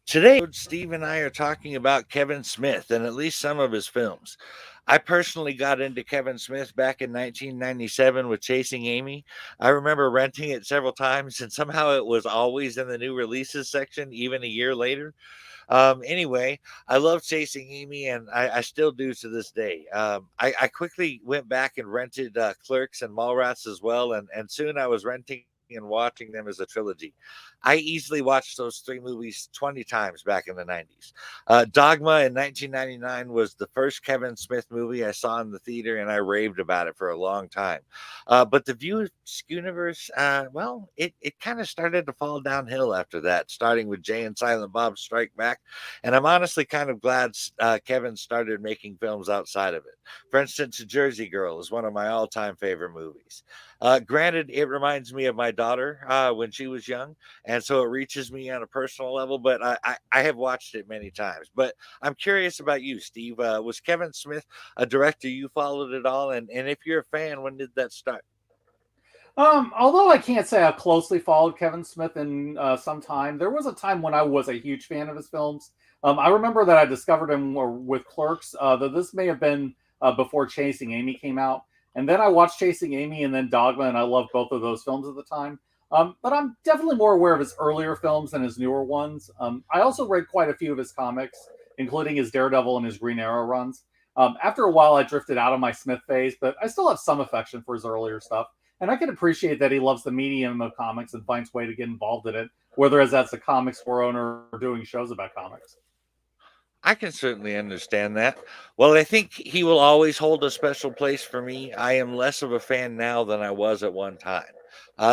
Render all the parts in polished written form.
Today, Steve and I are talking about Kevin Smith and at least some of his films. I personally got into Kevin Smith back in 1997 with Chasing Amy. I remember renting it several times, and somehow it was always in the new releases section, even a year later. Anyway, I love Chasing Amy, and I still do to this day. I quickly went back and rented Clerks and Mallrats as well, and soon I was renting and watching them as a trilogy. I easily watched those three movies 20 times back in the 90s. Dogma in 1999 was the first Kevin Smith movie I saw in the theater, and I raved about it for a long time. But the view of Universe, well, it kind of started to fall downhill after that, starting with Jay and Silent Bob Strike Back. And I'm honestly kind of glad Kevin started making films outside of it. For instance, Jersey Girl is one of my all time favorite movies. Granted, it reminds me of my daughter when she was young, and so it reaches me on a personal level, but I have watched it many times. But I'm curious about you, Steve. Was Kevin Smith a director you followed at all? And if you're a fan, when did that start? Although I can't say I closely followed Kevin Smith in some time, there was a time when I was a huge fan of his films. I remember that I discovered him with Clerks, though this may have been before Chasing Amy came out. And then I watched Chasing Amy and then Dogma, and I loved both of those films at the time. But I'm definitely more aware of his earlier films than his newer ones. I also read quite a few of his comics, including his Daredevil and his Green Arrow runs. After a while, I drifted out of my Smith phase, but I still have some affection for his earlier stuff. And I can appreciate that he loves the medium of comics and finds a way to get involved in it, whether as that's a comics store owner or doing shows about comics. I can certainly understand that. Well, I think he will always hold a special place for me. I am less of a fan now than I was at one time.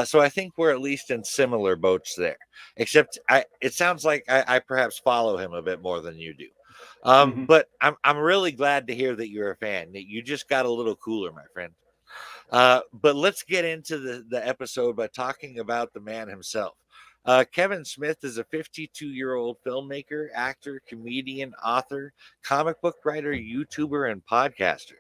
So I think we're at least in similar boats there. Except it sounds like I perhaps follow him a bit more than you do. Mm-hmm. But I'm really glad to hear that you're a fan. That you just got a little cooler, my friend. But let's get into the episode by talking about the man himself. Kevin Smith is a 52-year-old filmmaker, actor, comedian, author, comic book writer, YouTuber, and podcaster.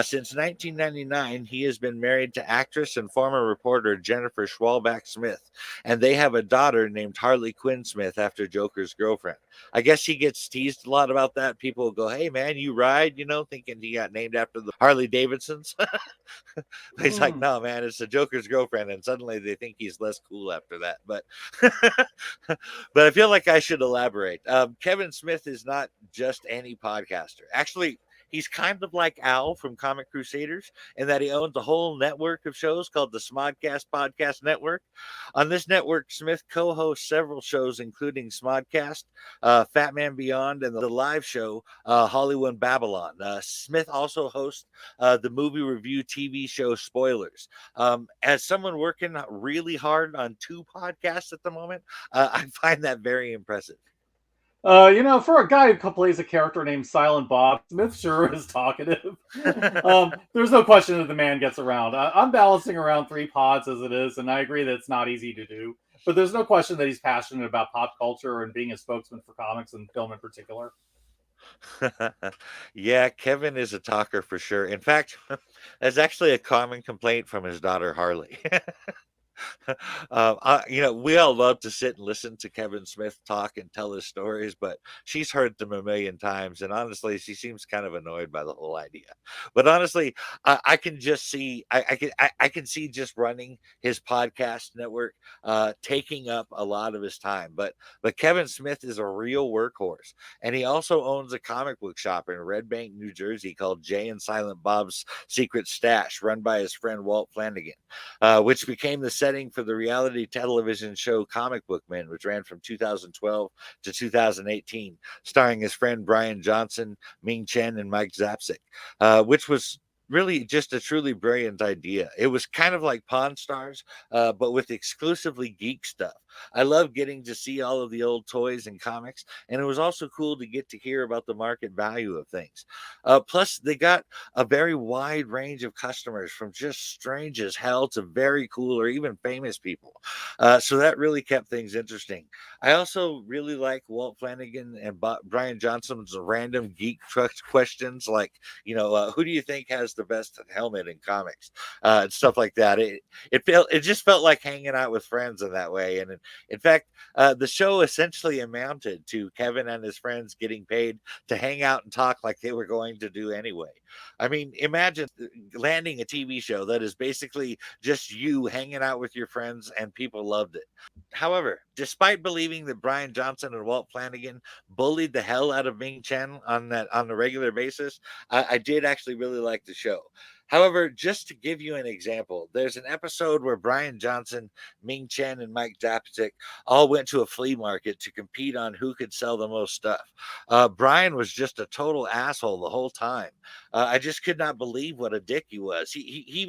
Since 1999, he has been married to actress and former reporter Jennifer Schwalbach Smith, and they have a daughter named Harley Quinn Smith after Joker's girlfriend. I guess he gets teased a lot about that. People will go, "Hey, man, you ride," thinking he got named after the Harley Davidsons. He's like, Mm. no, man, it's the Joker's girlfriend, and suddenly they think he's less cool after that. But, but I feel like I should elaborate. Kevin Smith is not just any podcaster. Actually, he's kind of like Al from Comic Crusaders in that he owns a whole network of shows called the Smodcast Podcast Network. On this network, Smith co-hosts several shows, including Smodcast, Fat Man Beyond, and the live show Hollywood Babylon. Smith also hosts the movie review TV show Spoilers. As someone working really hard on two podcasts at the moment, I find that very impressive. For a guy who plays a character named Silent Bob, Smith sure is talkative. There's no question that the man gets around. I'm balancing around three pods as it is, and I agree that it's not easy to do. But there's no question that he's passionate about pop culture and being a spokesman for comics and film in particular. Yeah, Kevin is a talker for sure. In fact, that's actually a common complaint from his daughter Harley. We all love to sit and listen to Kevin Smith talk and tell his stories, but she's heard them a million times, and honestly, she seems kind of annoyed by the whole idea. But honestly, I can just see, I can see just running his podcast network, taking up a lot of his time. But Kevin Smith is a real workhorse, and he also owns a comic book shop in Red Bank, New Jersey, called Jay and Silent Bob's Secret Stash, run by his friend Walt Flanagan, which became the setting for the reality television show Comic Book Men, which ran from 2012 to 2018, starring his friend Brian Johnson, Ming Chen, and Mike Zapsik, which was really just a truly brilliant idea. It was kind of like Pawn Stars, but with exclusively geek stuff. I love getting to see all of the old toys and comics, and it was also cool to get to hear about the market value of things. Plus, they got a very wide range of customers from just strange as hell to very cool or even famous people. So that really kept things interesting. I also really like Walt Flanagan and Brian Johnson's random geek truck questions, like, who do you think has the best helmet in comics, and stuff like that. It just felt like hanging out with friends in that way, and In fact, the show essentially amounted to Kevin and his friends getting paid to hang out and talk like they were going to do anyway. I mean, imagine landing a TV show that is basically just you hanging out with your friends, and people loved it. However, despite believing that Brian Johnson and Walt Flanagan bullied the hell out of Ming Chen on a regular basis, I did actually really like the show. However, just to give you an example, there's an episode where Brian Johnson, Ming Chen, and Mike Zapcic all went to a flea market to compete on who could sell the most stuff. Brian was just a total asshole the whole time. I just could not believe what a dick he was. He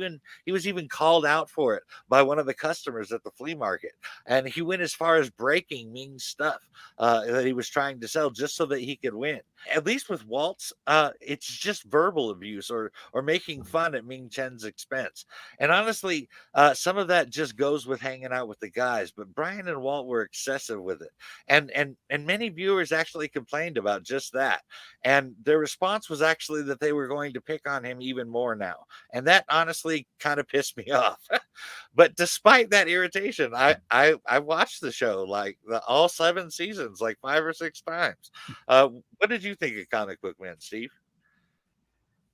was even called out for it by one of the customers at the flea market, and he went as far as breaking Ming's stuff that he was trying to sell just so that he could win. At least with Waltz, it's just verbal abuse or making fun at Ming Chen's expense. And honestly, some of that just goes with hanging out with the guys. But Brian and Walt were excessive with it, and many viewers actually complained about just that. And their response was actually that they were going to pick on him even more now, and that honestly kind of pissed me off. But despite that irritation, I watched the show like all 7 seasons, like 5 or 6 times. What did you think of Comic Book Man, Steve?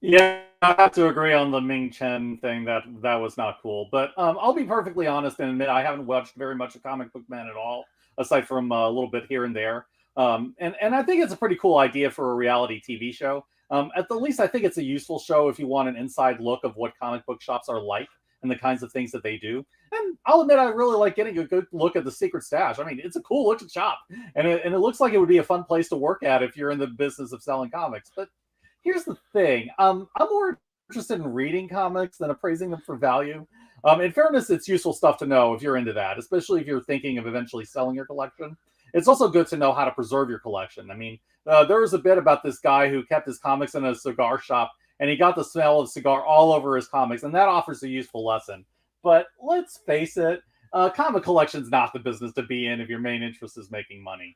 Yeah, I have to agree on the Ming Chen thing. That was not cool. But I'll be perfectly honest and admit I haven't watched very much of Comic Book Man at all, aside from a little bit here and there. And I think it's a pretty cool idea for a reality TV show. At the least, I think it's a useful show if you want an inside look of what comic book shops are like and the kinds of things that they do. And I'll admit, I really like getting a good look at the secret stash. I mean, it's a cool looking shop, and it looks like it would be a fun place to work at if you're in the business of selling comics. But here's the thing. I'm more interested in reading comics than appraising them for value. In fairness, it's useful stuff to know if you're into that, especially if you're thinking of eventually selling your collection. It's also good to know how to preserve your collection. I mean, there was a bit about this guy who kept his comics in a cigar shop, and he got the smell of cigar all over his comics, and that offers a useful lesson. But let's face it, comic collection's not the business to be in if your main interest is making money.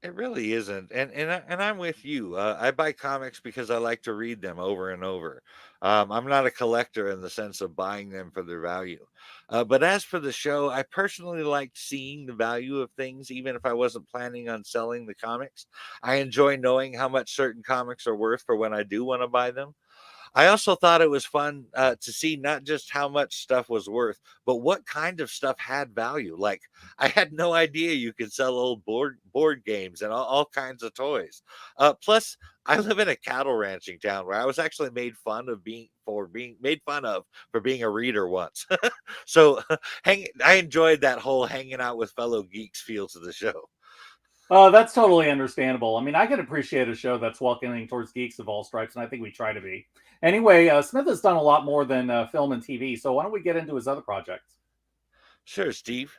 It really isn't, and I'm with you. I buy comics because I like to read them over and over. I'm not a collector in the sense of buying them for their value. But as for the show, I personally liked seeing the value of things, even if I wasn't planning on selling the comics. I enjoy knowing how much certain comics are worth for when I do want to buy them. I also thought it was fun to see not just how much stuff was worth, but what kind of stuff had value. Like I had no idea you could sell old board games and all kinds of toys. Plus, I live in a cattle ranching town where I was actually made fun of for being a reader once. So I enjoyed that whole hanging out with fellow geeks feel to the show. That's totally understandable. I mean, I can appreciate a show that's welcoming towards geeks of all stripes, and I think we try to be. Anyway, Smith has done a lot more than film and TV, so why don't we get into his other projects? Sure, Steve.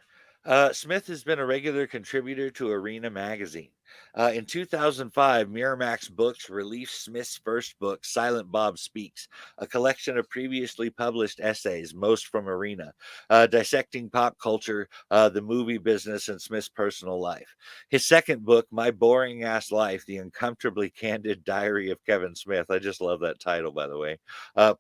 Smith has been a regular contributor to Arena magazine. In 2005, Miramax Books released Smith's first book, Silent Bob Speaks, a collection of previously published essays, most from Arena, dissecting pop culture, the movie business, and Smith's personal life. His second book, My Boring Ass Life, The Uncomfortably Candid Diary of Kevin Smith, I just love that title, by the way,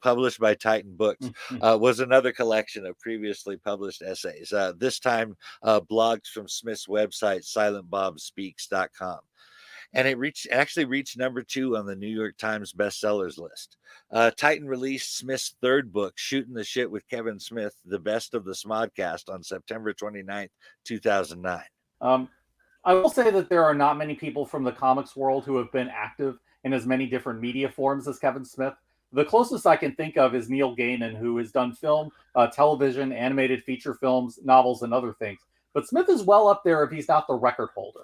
published by Titan Books, was another collection of previously published essays, this time blogs from Smith's website, silentbobspeaks.com. And actually reached number 2 on the New York Times bestsellers list. Titan released Smith's third book, Shooting the Shit with Kevin Smith, The Best of the Smodcast, on September 29th, 2009. Um, I will say that there are not many people from the comics world who have been active in as many different media forms as Kevin Smith. The closest I can think of is Neil Gaiman, who has done film, television, animated feature films, novels, and other things. But Smith is well up there if he's not the record holder.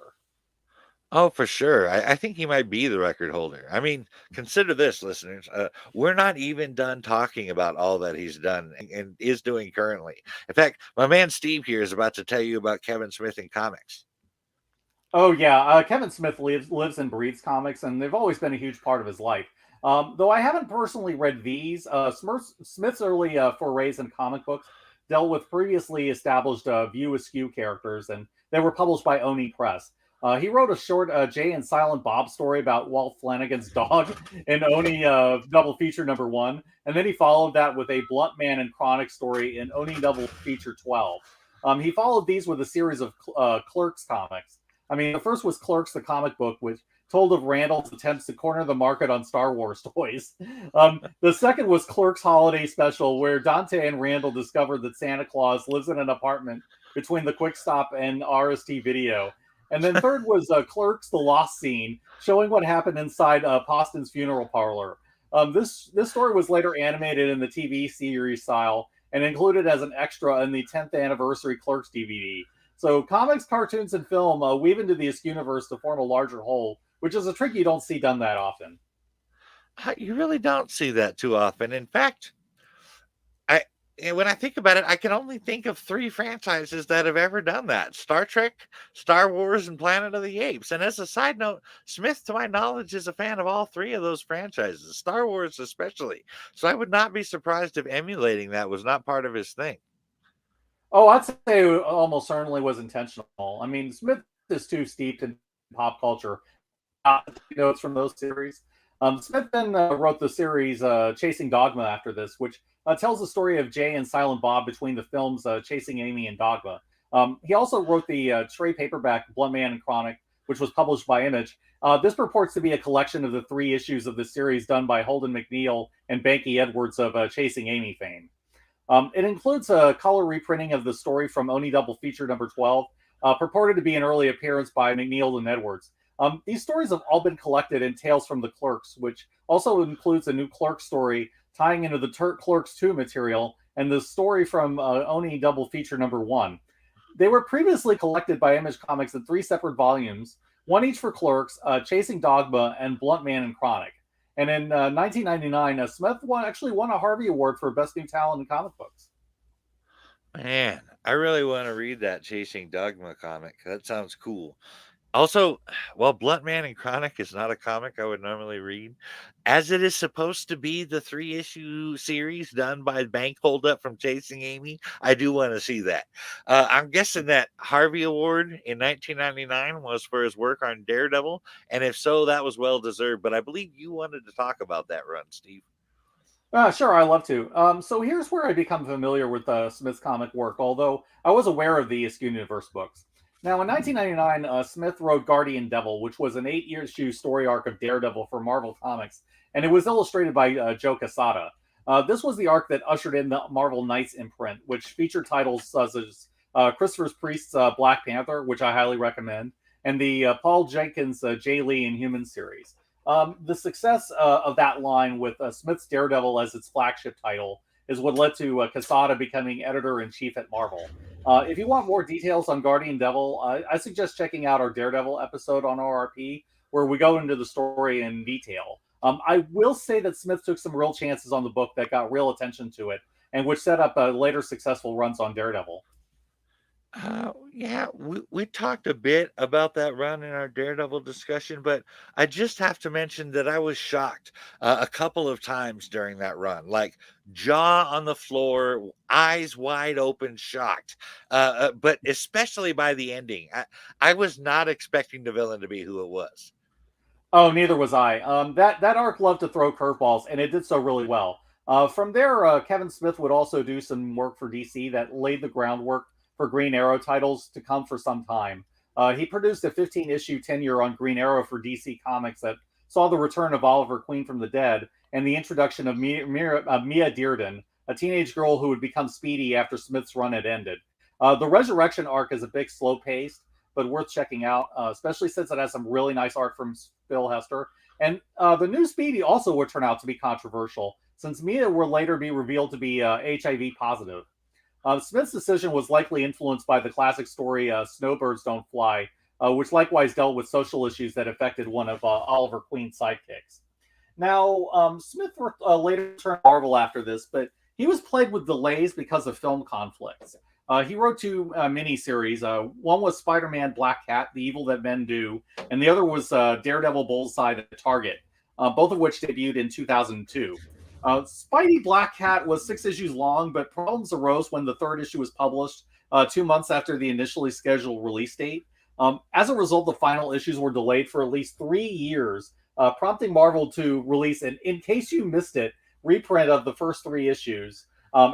Oh, for sure. I think he might be the record holder. I mean, consider this, listeners. We're not even done talking about all that he's done and is doing currently. In fact, my man Steve here is about to tell you about Kevin Smith in comics. Oh yeah, Kevin Smith lives and breathes comics, and they've always been a huge part of his life. Though I haven't personally read these, Smith's early forays in comic books dealt with previously established View Askew characters, and they were published by Oni Press. He wrote a short Jay and Silent Bob story about Walt Flanagan's dog in Oni double feature #1, and then he followed that with a Blunt Man and Chronic story in Oni double feature 12. He followed these with a series of Clerks comics. I mean, the first was Clerks, the comic book, which told of Randall's attempts to corner the market on Star Wars toys. The second was Clerks Holiday Special, where Dante and Randall discovered that Santa Claus lives in an apartment between the Quick Stop and RST Video. And then third was Clerks: The Lost Scene, showing what happened inside Poston's funeral parlor. This story was later animated in the TV series style and included as an extra in the 10th anniversary Clerks DVD. So comics, cartoons, and film weave into the universe to form a larger whole, which is a trick you don't see done that often. You really don't see that too often. In fact, I when I think about it, I can only think of 3 franchises that have ever done that: Star Trek, Star Wars, and Planet of the Apes. And as a side note, Smith, to my knowledge, is a fan of all 3 of those franchises, Star Wars especially. So I would not be surprised if emulating that was not part of his thing. Oh, I'd say it almost certainly was intentional. I mean, Smith is too steeped in pop culture. Notes from those series. Smith then wrote the series Chasing Dogma after this, which tells the story of Jay and Silent Bob between the films Chasing Amy and Dogma. He also wrote the trade paperback Blunt Man and Chronic, which was published by Image. This purports to be a collection of the 3 issues of the series done by Holden McNeil and Banky Edwards of Chasing Amy fame. It includes a color reprinting of the story from Oni Double Feature number 12, purported to be an early appearance by McNeil and Edwards. These stories have all been collected in Tales from the Clerks, which also includes a new Clerks story tying into the Clerks 2 material and the story from Oni Double Feature number 1. They were previously collected by Image Comics in 3 separate volumes, one each for Clerks, Chasing Dogma, and Blunt Man and Chronic. And in 1999, Smith actually won a Harvey Award for Best New Talent in Comic Books. Man, I really want to read that Chasing Dogma comic. That sounds cool. Also, while Blunt Man and Chronic is not a comic I would normally read, as it is supposed to be the 3-issue series done by Bank Holdup from Chasing Amy, I do want to see that. I'm guessing that Harvey Award in 1999 was for his work on Daredevil, and if so, that was well deserved. But I believe you wanted to talk about that run, Steve. Sure, I love to. So here's where I become familiar with Smith's comic work, although I was aware of the Askew Universe books. Now, in 1999, Smith wrote Guardian Devil, which was an 8-issue story arc of Daredevil for Marvel Comics, and it was illustrated by Joe Quesada. This was the arc that ushered in the Marvel Knights imprint, which featured titles such as Christopher Priest's Black Panther, which I highly recommend, and the Paul Jenkins Jay Lee Inhuman series. The success of that line with Smith's Daredevil as its flagship title is what led to Quesada becoming editor-in-chief at Marvel. If you want more details on Guardian Devil, I suggest checking out our Daredevil episode on ORP, where we go into the story in detail. I will say that Smith took some real chances on the book that got real attention to it, and which set up later successful runs on Daredevil. Yeah, we talked a bit about that run in our Daredevil discussion, but I just have to mention that I was shocked a couple of times during that run, like jaw on the floor, eyes wide open, shocked. But especially by the ending, I was not expecting the villain to be who it was. Oh, neither was I. That arc loved to throw curveballs, and it did so really well. From there, Kevin Smith would also do some work for DC that laid the groundwork for Green Arrow titles to come for some time. He produced a 15-issue tenure on Green Arrow for DC Comics that saw the return of Oliver Queen from the dead and the introduction of Mia Dearden, a teenage girl who would become Speedy after Smith's run had ended. The Resurrection arc is a bit slow-paced, but worth checking out, especially since it has some really nice art from Phil Hester. And the new Speedy also would turn out to be controversial, since Mia will later be revealed to be HIV positive. Smith's decision was likely influenced by the classic story Snowbirds Don't Fly, which likewise dealt with social issues that affected one of Oliver Queen's sidekicks. Now, Smith later turned to Marvel after this, but he was plagued with delays because of film conflicts. He wrote 2 miniseries. One was Spider-Man Black Cat, The Evil That Men Do, and the other was Daredevil Bullseye, The Target, both of which debuted in 2002. Spidey Black Cat was 6 issues long, but problems arose when the 3rd issue was published 2 months after the initially scheduled release date. As a result, the final issues were delayed for at least 3 years, prompting Marvel to release an In Case You Missed It reprint of the first 3 issues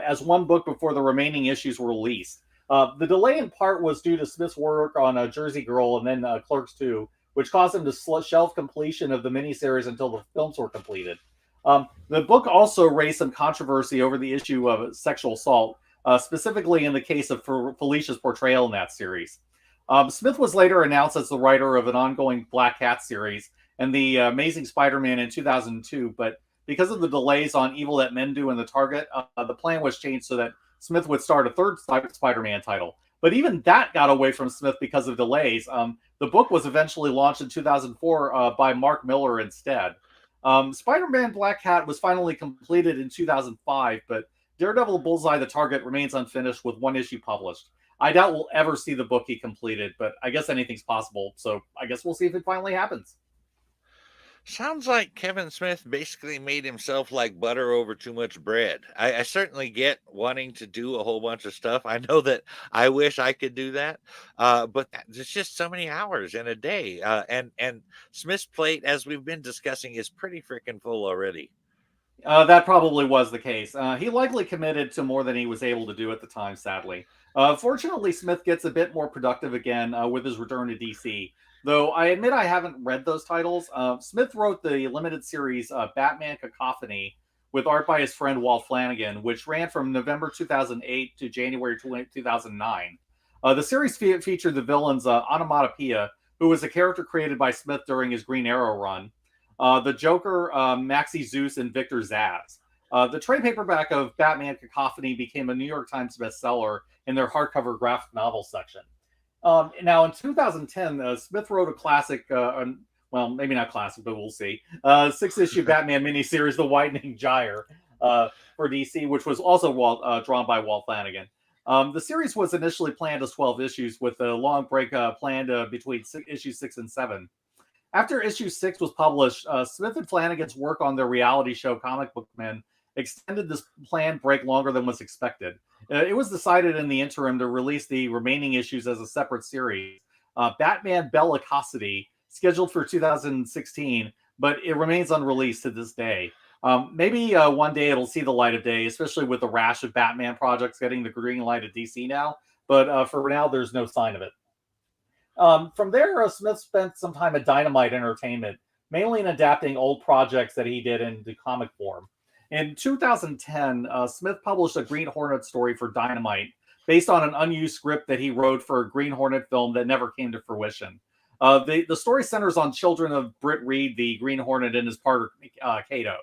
as one book before the remaining issues were released. The delay in part was due to Smith's work on Jersey Girl and then Clerks 2, which caused him to shelve completion of the miniseries until the films were completed. The book also raised some controversy over the issue of sexual assault, specifically in the case of Felicia's portrayal in that series. Smith was later announced as the writer of an ongoing Black Cat series and the Amazing Spider-Man in 2002, but because of the delays on Evil That Men Do and the Target, the plan was changed so that Smith would start a third Spider-Man title. But even that got away from Smith because of delays. The book was eventually launched in 2004 by Mark Miller instead. Spider-Man Black Cat was finally completed in 2005, but Daredevil Bullseye the Target remains unfinished with one issue published. I doubt we'll ever see the book he completed, but I guess anything's possible, so I guess we'll see if it finally happens. Sounds like Kevin Smith basically made himself like butter over too much bread. I certainly get wanting to do a whole bunch of stuff. I know that I wish I could do that, but there's just so many hours in a day, and Smith's plate, as we've been discussing, is pretty freaking full already. That probably was the case. He likely committed to more than he was able to do at the time, sadly. Fortunately, Smith gets a bit more productive again with his return to DC. Though I admit I haven't read those titles. Smith wrote the limited series Batman Cacophony with art by his friend Walt Flanagan, which ran from November 2008 to January 2009. The series featured the villains Onomatopoeia, who was a character created by Smith during his Green Arrow run, the Joker, Maxie Zeus, and Victor Zsasz. The trade paperback of Batman Cacophony became a New York Times bestseller in their hardcover graphic novel section. Now, in 2010, Smith wrote a classic, well, maybe not classic, but we'll see, six-issue Batman miniseries, The Widening Gyre, for DC, which was also drawn by Walt Flanagan. The series was initially planned as 12 issues, with a long break planned between issues 6 and 7. After issue 6 was published, Smith and Flanagan's work on their reality show Comic Book Men extended this planned break longer than was expected. It was decided in the interim to release the remaining issues as a separate series. Batman Bellicosity, scheduled for 2016, but it remains unreleased to this day. Maybe one day it'll see the light of day, especially with the rash of Batman projects getting the green light at DC now. But for now, there's no sign of it. From there, Smith spent some time at Dynamite Entertainment, mainly in adapting old projects that he did into comic form. In 2010, Smith published a Green Hornet story for Dynamite based on an unused script that he wrote for a Green Hornet film that never came to fruition. The story centers on children of Britt Reed, the Green Hornet, and his partner, Kato.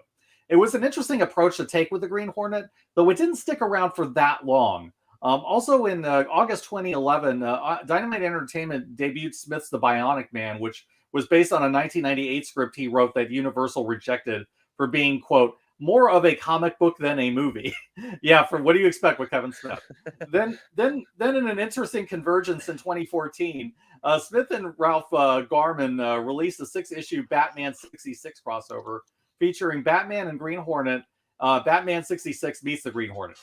It was an interesting approach to take with the Green Hornet, though it didn't stick around for that long. Also in August 2011, Dynamite Entertainment debuted Smith's The Bionic Man, which was based on a 1998 script he wrote that Universal rejected for being, quote, more of a comic book than a movie. Yeah, from what do you expect with Kevin Smith? then in an interesting convergence in 2014, Smith and Ralph Garman released a 6-issue Batman 66 crossover featuring Batman and Green Hornet. Batman 66 meets the Green Hornet.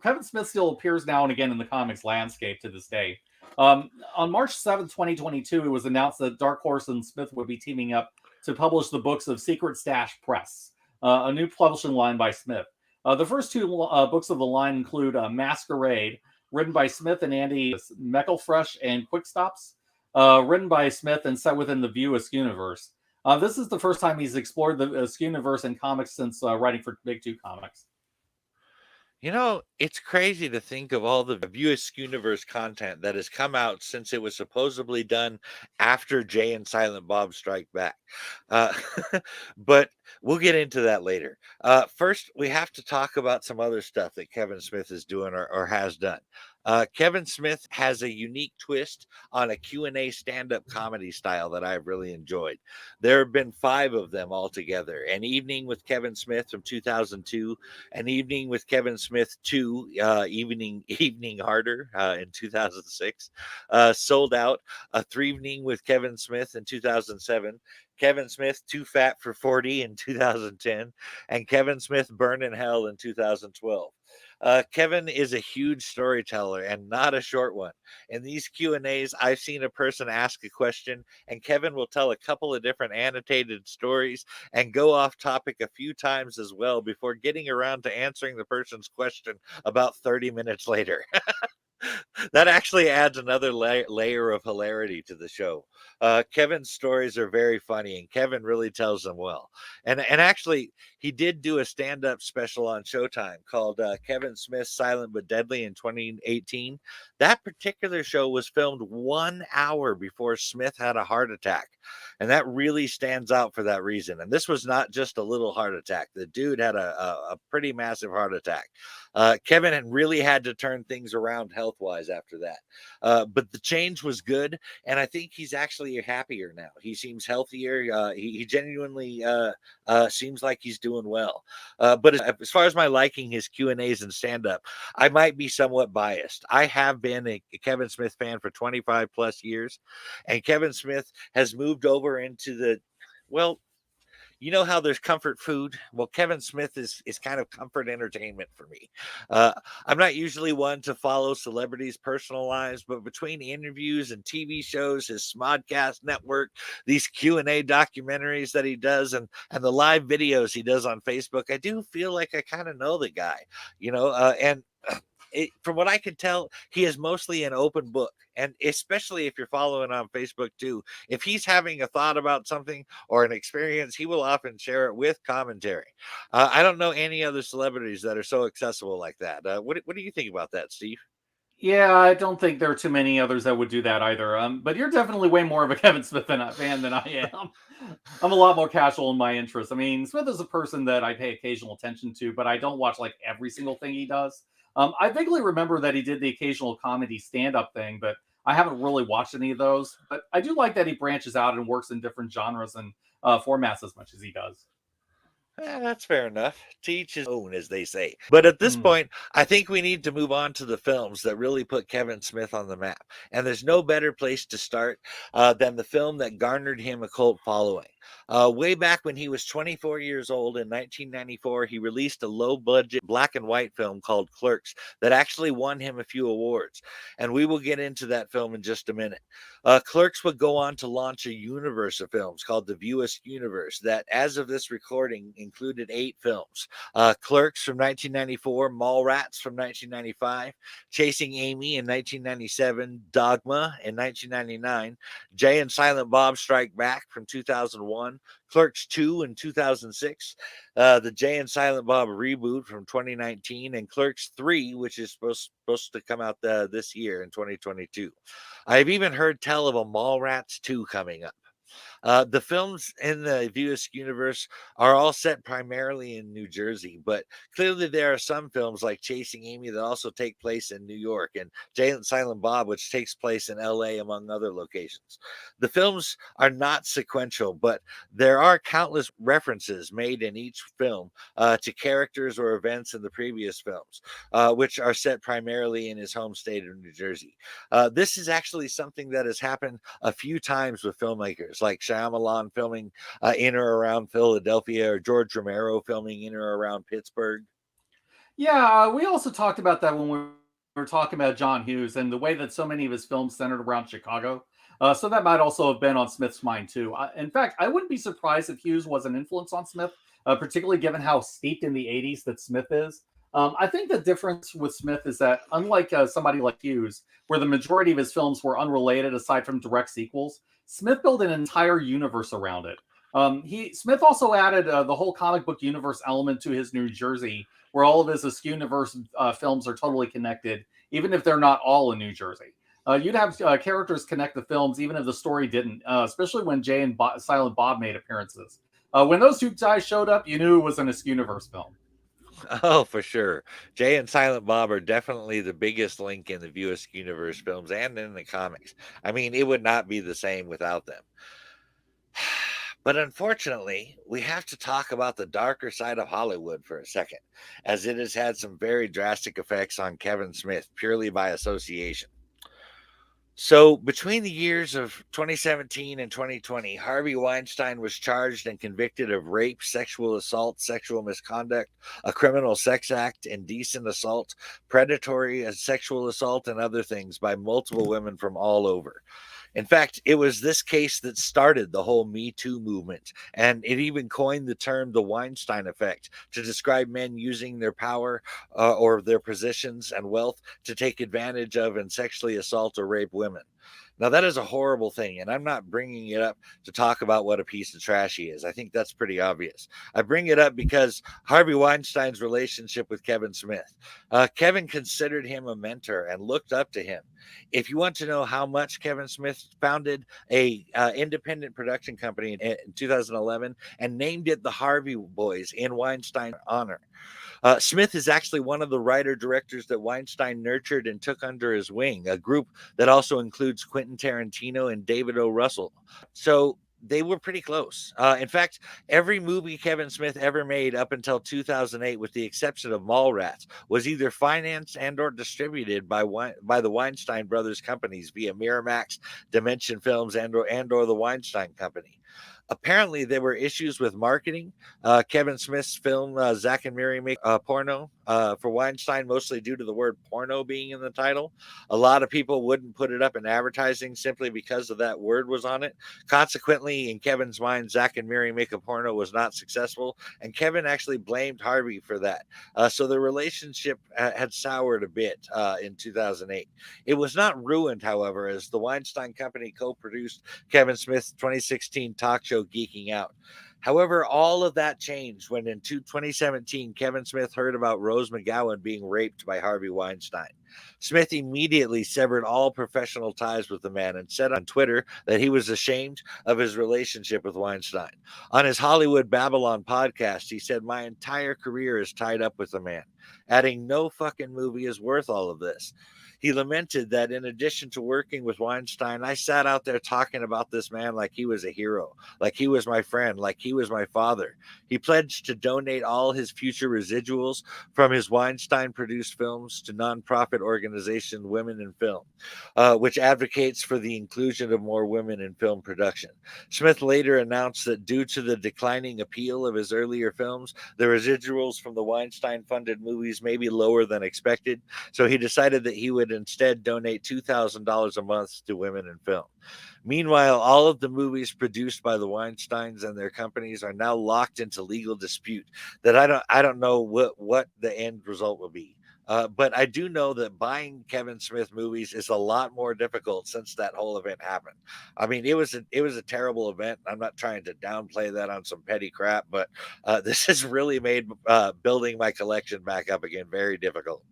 Kevin Smith still appears now and again in the comics landscape to this day. On March 7th, 2022, it was announced that Dark Horse and Smith would be teaming up to publish the books of Secret Stash Press, a new publishing line by Smith. The first two books of the line include Masquerade, written by Smith and Andy Meckelfresh, and Quick Stops, written by Smith and set within the View Askew universe. This is the first time he's explored the Askew universe in comics since writing for Big Two Comics. You know, it's crazy to think of all the View Universe content that has come out since it was supposedly done after Jay and Silent Bob Strike Back. Uh, but we'll get into that later. First, we have to talk about some other stuff that Kevin Smith is doing or has done. Kevin Smith has a unique twist on a Q&A stand-up comedy style that I've really enjoyed. There have been 5 of them altogether. An Evening with Kevin Smith from 2002, An Evening with Kevin Smith 2, Evening Harder in 2006, Sold Out, A Threevening with Kevin Smith in 2007, Kevin Smith Too Fat for 40 in 2010, and Kevin Smith Burn in Hell in 2012. Kevin is a huge storyteller and not a short one. In these Q&As, I've seen a person ask a question and Kevin will tell a couple of different annotated stories and go off topic a few times as well before getting around to answering the person's question about 30 minutes later. That actually adds another layer of hilarity to the show. Kevin's stories are very funny, and Kevin really tells them well. And actually, he did do a stand up special on Showtime called Kevin Smith's Silent but Deadly in 2018. That particular show was filmed 1 hour before Smith had a heart attack, and that really stands out for that reason. And this was not just a little heart attack; the dude had a pretty massive heart attack. Kevin had really had to turn things around health wise after that. But the change was good. And I think he's actually happier now. He seems healthier. He genuinely seems like he's doing well. But as far as my liking his Q&As and stand up, I might be somewhat biased. I have been a Kevin Smith fan for 25 plus years. And Kevin Smith has moved over into well, you know how there's comfort food? Well, Kevin Smith is kind of comfort entertainment for me. Uh, I'm not usually one to follow celebrities' personal lives, but between interviews and TV shows, his Smodcast network, these Q&A documentaries that he does, and the live videos he does on Facebook, I do feel like I kind of know the guy, and from what I can tell, he is mostly an open book. And especially if you're following on Facebook too, if he's having a thought about something or an experience, he will often share it with commentary. I don't know any other celebrities that are so accessible like that. What do you think about that, Steve? Yeah, I don't think there are too many others that would do that either. But you're definitely way more of a Kevin Smith fan than I am. I'm a lot more casual in my interests. I mean, Smith is a person that I pay occasional attention to, but I don't watch like every single thing he does. I vaguely remember that he did the occasional comedy stand-up thing, but I haven't really watched any of those. But I do like that he branches out and works in different genres and formats as much as he does. That's fair enough. To each his own, as they say. But at this Mm. point, I think we need to move on to the films that really put Kevin Smith on the map. And there's no better place to start than the film that garnered him a cult following. Way back when he was 24 years old in 1994, he released a low budget black and white film called Clerks that actually won him a few awards. And we will get into that film in just a minute. Clerks would go on to launch a universe of films called the Viewers Universe that, as of this recording, included 8 films. Clerks from 1994, Mallrats from 1995, Chasing Amy in 1997, Dogma in 1999, Jay and Silent Bob Strike Back from 2001, Clerks 2 in 2006, the Jay and Silent Bob reboot from 2019, and Clerks 3, which is supposed to come out this year in 2022. I've even heard tell of a Mallrats 2 coming up. The films in the Viewers universe are all set primarily in New Jersey, but clearly there are some films like Chasing Amy that also take place in New York, and Jay and Silent Bob, which takes place in LA, among other locations. The films are not sequential, but there are countless references made in each film to characters or events in the previous films, which are set primarily in his home state of New Jersey. This is actually something that has happened a few times with filmmakers like Shyamalan filming in or around Philadelphia, or George Romero filming in or around Pittsburgh. Yeah, we also talked about that when we were talking about John Hughes and the way that so many of his films centered around Chicago. So that might also have been on Smith's mind too. In fact, I wouldn't be surprised if Hughes was an influence on Smith, particularly given how steeped in the '80s that Smith is. I think the difference with Smith is that, unlike somebody like Hughes, where the majority of his films were unrelated aside from direct sequels, Smith built an entire universe around it. He Smith also added the whole comic book universe element to his New Jersey, where all of his Askew universe films are totally connected, even if they're not all in New Jersey. You'd have characters connect the films, even if the story didn't, especially when Jay and Silent Bob made appearances. When those two guys showed up, you knew it was an Askew universe film. Oh, for sure. Jay and Silent Bob are definitely the biggest link in the Viewers universe films and in the comics. I mean, it would not be the same without them. But unfortunately, we have to talk about the darker side of Hollywood for a second, as it has had some very drastic effects on Kevin Smith purely by association. So, between the years of 2017 and 2020, Harvey Weinstein was charged and convicted of rape, sexual assault, sexual misconduct, a criminal sex act, indecent assault, predatory sexual assault, and other things by multiple women from all over. In fact, it was this case that started the whole Me Too movement, and it even coined the term the Weinstein effect to describe men using their power or their positions and wealth to take advantage of and sexually assault or rape women. Now, that is a horrible thing, and I'm not bringing it up to talk about what a piece of trash he is. I think that's pretty obvious. I bring it up because Harvey Weinstein's relationship with Kevin Smith. Kevin considered him a mentor and looked up to him. If you want to know how much, Kevin Smith founded a independent production company in 2011 and named it the Harvey Boys in Weinstein's honor. Smith is actually one of the writer directors that Weinstein nurtured and took under his wing, a group that also includes Quentin Tarantino and David O. Russell. So they were pretty close. In fact, every movie Kevin Smith ever made up until 2008, with the exception of Mallrats, was either financed and or distributed by the Weinstein Brothers companies via Miramax, Dimension Films, and or the Weinstein Company. Apparently, there were issues with marketing. Kevin Smith's film Zack and Miri Make Porno for Weinstein, mostly due to the word porno being in the title. A lot of people wouldn't put it up in advertising simply because of that word was on it. Consequently, in Kevin's mind, Zack and Miri Make a Porno was not successful, and Kevin actually blamed Harvey for that. So the relationship had soured a bit in 2008. It was not ruined, however, as the Weinstein Company co-produced Kevin Smith's 2016 talk show Geeking Out. However, all of that changed when in 2017, Kevin Smith heard about Rose McGowan being raped by Harvey Weinstein. Smith immediately severed all professional ties with the man and said on Twitter that he was ashamed of his relationship with Weinstein. On his Hollywood Babylon podcast, he said, "My entire career is tied up with the man," adding, "No fucking movie is worth all of this." He lamented that in addition to working with Weinstein, I sat out there talking about this man like he was a hero, like he was my friend, like he was my father. He pledged to donate all his future residuals from his Weinstein produced films to nonprofit organization Women in Film, which advocates for the inclusion of more women in film production. Smith later announced that due to the declining appeal of his earlier films, the residuals from the Weinstein funded movies may be lower than expected, so he decided that he would instead donate $2,000 a month to women in film. Meanwhile, all of the movies produced by the Weinsteins and their companies are now locked into legal dispute that I don't know what the end result will be. But I do know that buying Kevin Smith movies is a lot more difficult since that whole event happened. I mean, it was a terrible event. I'm not trying to downplay that on some petty crap, but this has really made building my collection back up again very difficult.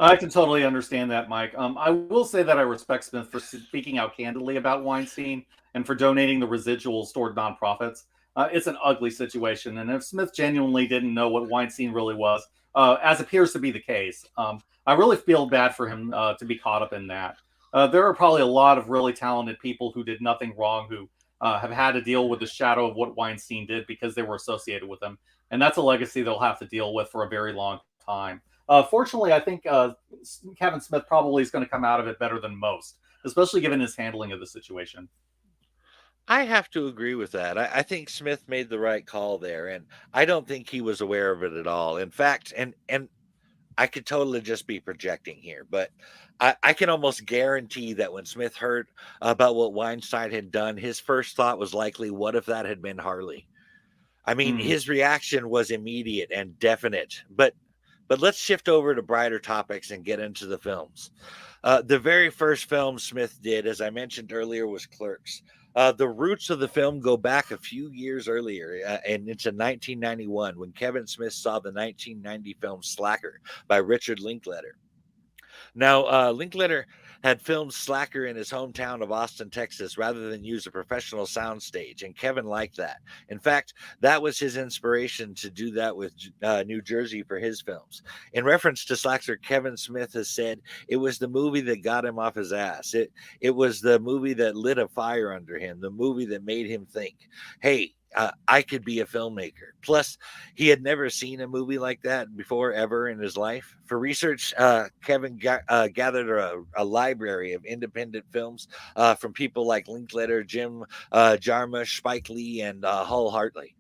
I can totally understand that, Mike. I will say that I respect Smith for speaking out candidly about Weinstein and for donating the residuals toward nonprofits. It's an ugly situation, and if Smith genuinely didn't know what Weinstein really was, as appears to be the case, I really feel bad for him to be caught up in that. There are probably a lot of really talented people who did nothing wrong who have had to deal with the shadow of what Weinstein did because they were associated with him, and that's a legacy they'll have to deal with for a very long time. Fortunately, I think Kevin Smith probably is going to come out of it better than most, especially given his handling of the situation. I have to agree with that. I think Smith made the right call there, and I don't think he was aware of it at all. In fact, and I could totally just be projecting here, but I can almost guarantee that when Smith heard about what Weinstein had done, his first thought was likely, "What if that had been Harley?" I mean, Mm. his reaction was immediate and definite. But let's shift over to brighter topics and get into the films. The very first film Smith did, as I mentioned earlier, was Clerks. The roots of the film go back a few years earlier and into 1991 when Kevin Smith saw the 1990 film Slacker by Richard Linklater. Now, Linkletter had filmed Slacker in his hometown of Austin, Texas, rather than use a professional soundstage, and Kevin liked that. In fact, that was his inspiration to do that with New Jersey for his films. In reference to Slacker, Kevin Smith has said it was the movie that got him off his ass. It was the movie that lit a fire under him, the movie that made him think, "Hey, I could be a filmmaker. Plus, he had never seen a movie like that before ever in his life. For research, Kevin gathered a library of independent films from people like Linklater, Jim Jarmusch, Spike Lee, and Hull Hartley.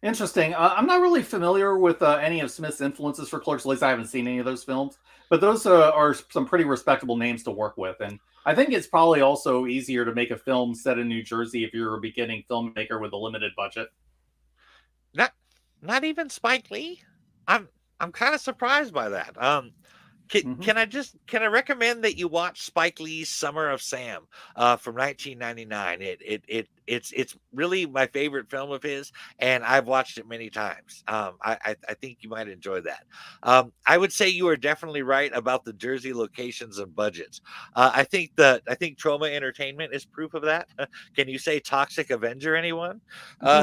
Interesting. I'm not really familiar with any of Smith's influences for Clerks. At least I haven't seen any of those films. But those are some pretty respectable names to work with. And I think it's probably also easier to make a film set in New Jersey if you're a beginning filmmaker with a limited budget. Not not even Spike Lee. I'm I'm kind of surprised by that. Hmm. Can I recommend that you watch Spike Lee's Summer of Sam from 1999? It's really my favorite film of his, and I've watched it many times. I think you might enjoy that. I would say you are definitely right about the Jersey locations and budgets. I think Trauma Entertainment is proof of that. Can you say Toxic Avenger, anyone?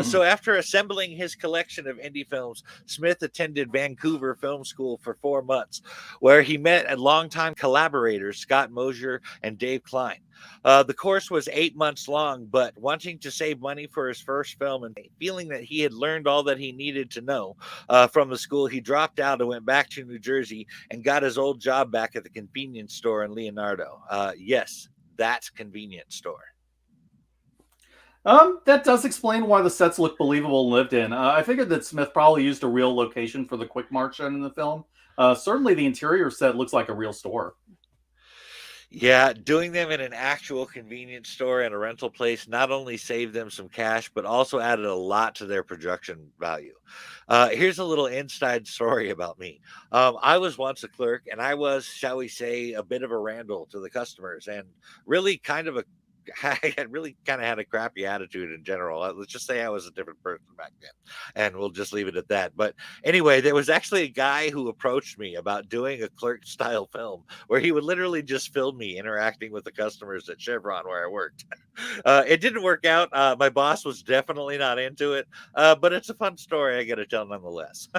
So after assembling his collection of indie films, Smith attended Vancouver Film School for 4 months, where he met longtime collaborators Scott Mosier and Dave Klein. The course was 8 months long, but wanting to save money for his first film and feeling that he had learned all that he needed to know from the school, he dropped out and went back to New Jersey and got his old job back at the convenience store in Leonardo. Yes, that's convenience store. That does explain why the sets look believable and lived in. I figured that Smith probably used a real location for the Quick Mart shown in the film. Certainly, the interior set looks like a real store. Yeah, doing them in an actual convenience store and a rental place not only saved them some cash, but also added a lot to their production value. Here's a little inside story about me. I was once a clerk, and I was, shall we say, a bit of a Randall to the customers, and really kind of a I had really kind of had a crappy attitude in general. Let's just say I was a different person back then, and we'll just leave it at that. But anyway, there was actually a guy who approached me about doing a clerk style film where he would literally just film me interacting with the customers at Chevron where I worked. It didn't work out. My boss was definitely not into it, but it's a fun story I got to tell nonetheless.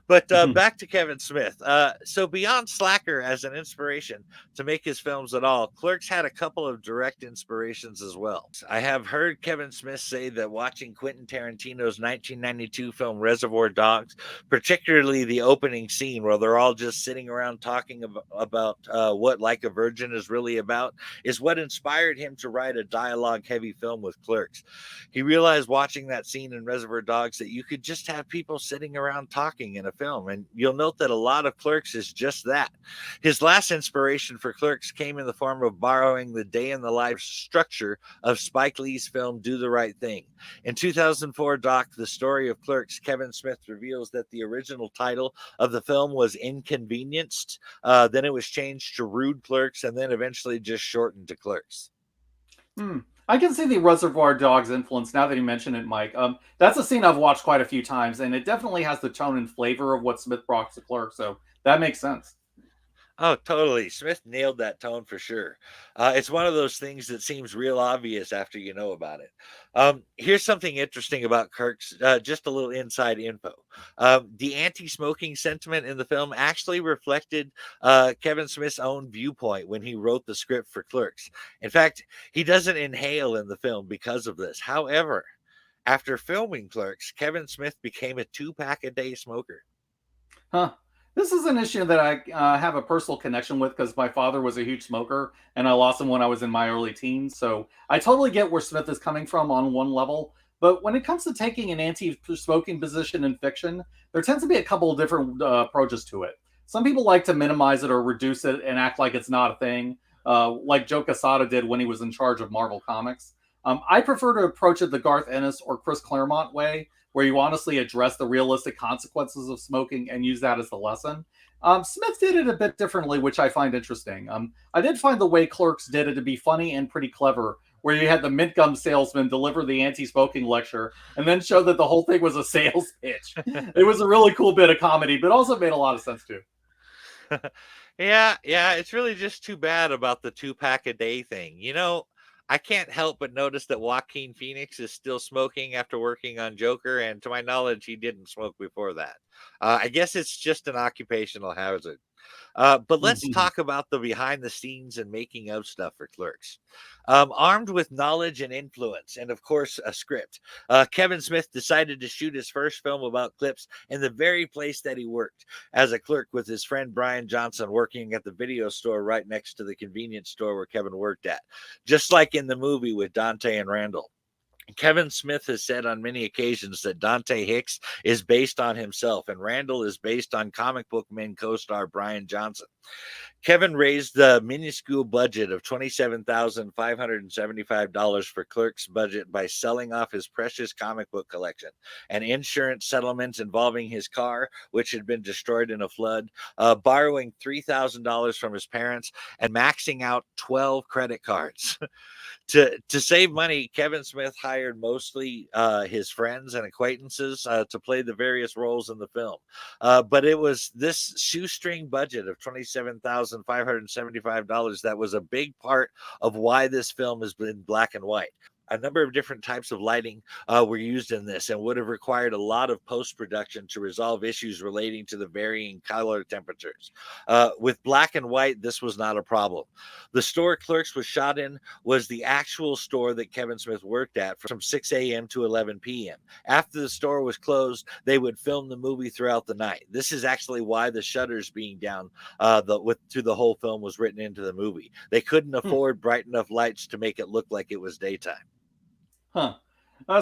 But back to Kevin Smith. So beyond Slacker as an inspiration to make his films at all, Clerks had a couple of direct inspirations as well. I have heard Kevin Smith say that watching Quentin Tarantino's 1992 film Reservoir Dogs, particularly the opening scene where they're all just sitting around talking about what Like a Virgin is really about, is what inspired him to write a dialogue-heavy film with Clerks. He realized watching that scene in Reservoir Dogs that you could just have people sitting around talking in a film. And you'll note that a lot of Clerks is just that. His last inspiration for Clerks came in the form of borrowing the day in the life structure of Spike Lee's film Do the Right Thing. In 2004 doc, The Story of Clerks, Kevin Smith reveals that the original title of the film was Inconvenienced. Then it was changed to Rude Clerks, and then eventually just shortened to Clerks. Hmm. I can see the Reservoir Dogs influence now that you mention it, Mike. That's a scene I've watched quite a few times, and it definitely has the tone and flavor of what Smith brought to Clerk, so that makes sense. Oh, totally. Smith nailed that tone for sure. It's one of those things that seems real obvious after you know about it. Here's something interesting about Kirk's, just a little inside info. The anti smoking sentiment in the film actually reflected Kevin Smith's own viewpoint when he wrote the script for Clerks. In fact, he doesn't inhale in the film because of this. However, after filming Clerks, Kevin Smith became a 2 pack a day smoker. Huh. This is an issue that I have a personal connection with because my father was a huge smoker and I lost him when I was in my early teens. So I totally get where Smith is coming from on one level. But when it comes to taking an anti smoking position in fiction, there tends to be a couple of different approaches to it. Some people like to minimize it or reduce it and act like it's not a thing, like Joe Quesada did when he was in charge of Marvel Comics. I prefer to approach it the Garth Ennis or Chris Claremont way, where you honestly address the realistic consequences of smoking and use that as the lesson. Smith did it a bit differently, which I find interesting. I did find the way Clerks did it to be funny and pretty clever, where you had the mint gum salesman deliver the anti-smoking lecture and then show that the whole thing was a sales pitch. It was a really cool bit of comedy, but also made a lot of sense too. Yeah, it's really just too bad about the 2 pack a day thing. I can't help but notice that Joaquin Phoenix is still smoking after working on Joker, and to my knowledge, he didn't smoke before that. I guess it's just an occupational hazard. But let's talk about the behind the scenes and making of stuff for Clerks. Armed with knowledge and influence, and of course, a script, Kevin Smith decided to shoot his first film about clips in the very place that he worked as a clerk with his friend Brian Johnson, working at the video store right next to the convenience store where Kevin worked at, just like in the movie with Dante and Randall. Kevin Smith has said on many occasions that Dante Hicks is based on himself and Randall is based on comic book men co star Brian Johnson. Kevin raised the minuscule budget of $27,575 for Clerk's budget by selling off his precious comic book collection, an insurance settlement involving his car, which had been destroyed in a flood, borrowing $3,000 from his parents, and maxing out 12 credit cards. To save money, Kevin Smith hired mostly his friends and acquaintances to play the various roles in the film. But it was this shoestring budget of $27,575 that was a big part of why this film has been black and white. A number of different types of lighting were used in this and would have required a lot of post production to resolve issues relating to the varying color temperatures. With black and white, this was not a problem. The store Clerks was shot in was the actual store that Kevin Smith worked at from 6 a.m. to 11 p.m. After the store was closed, they would film the movie throughout the night. This is actually why the shutters being down through the whole film was written into the movie. They couldn't afford bright enough lights to make it look like it was daytime. Huh.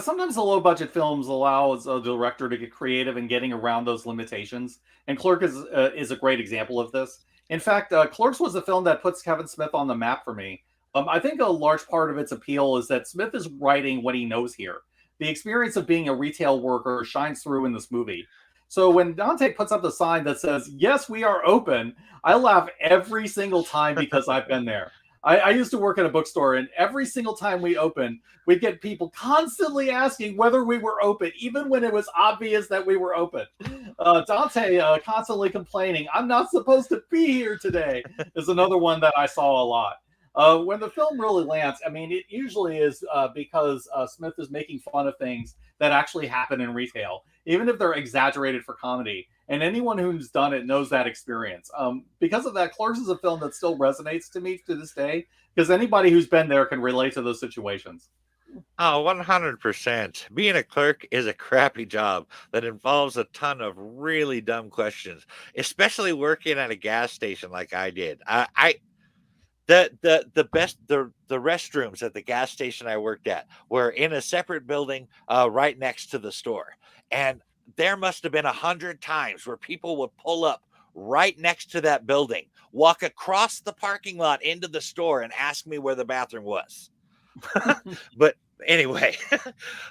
Sometimes the low budget films allows a director to get creative in getting around those limitations, and Clerk is a great example of this. In fact, Clerks was a film that puts Kevin Smith on the map for me. I think a large part of its appeal is that Smith is writing what he knows here. The experience of being a retail worker shines through in this movie. So when Dante puts up the sign that says, "Yes, we are open," I laugh every single time because I've been there. I used to work at a bookstore, and every single time we opened, we'd get people constantly asking whether we were open, even when it was obvious that we were open. Dante constantly complaining, "I'm not supposed to be here today," is another one that I saw a lot. When the film really lands, I mean, it usually is because Smith is making fun of things that actually happen in retail, even if they're exaggerated for comedy. And anyone who's done it knows that experience. Because of that, Clerks is a film that still resonates to me to this day, because anybody who's been there can relate to those situations. Oh, 100%. Being a clerk is a crappy job that involves a ton of really dumb questions, especially working at a gas station like I did. I the best the restrooms at the gas station I worked at were in a separate building right next to the store, and there must have been 100 times where people would pull up right next to that building, walk across the parking lot into the store, and ask me where the bathroom was. But anyway,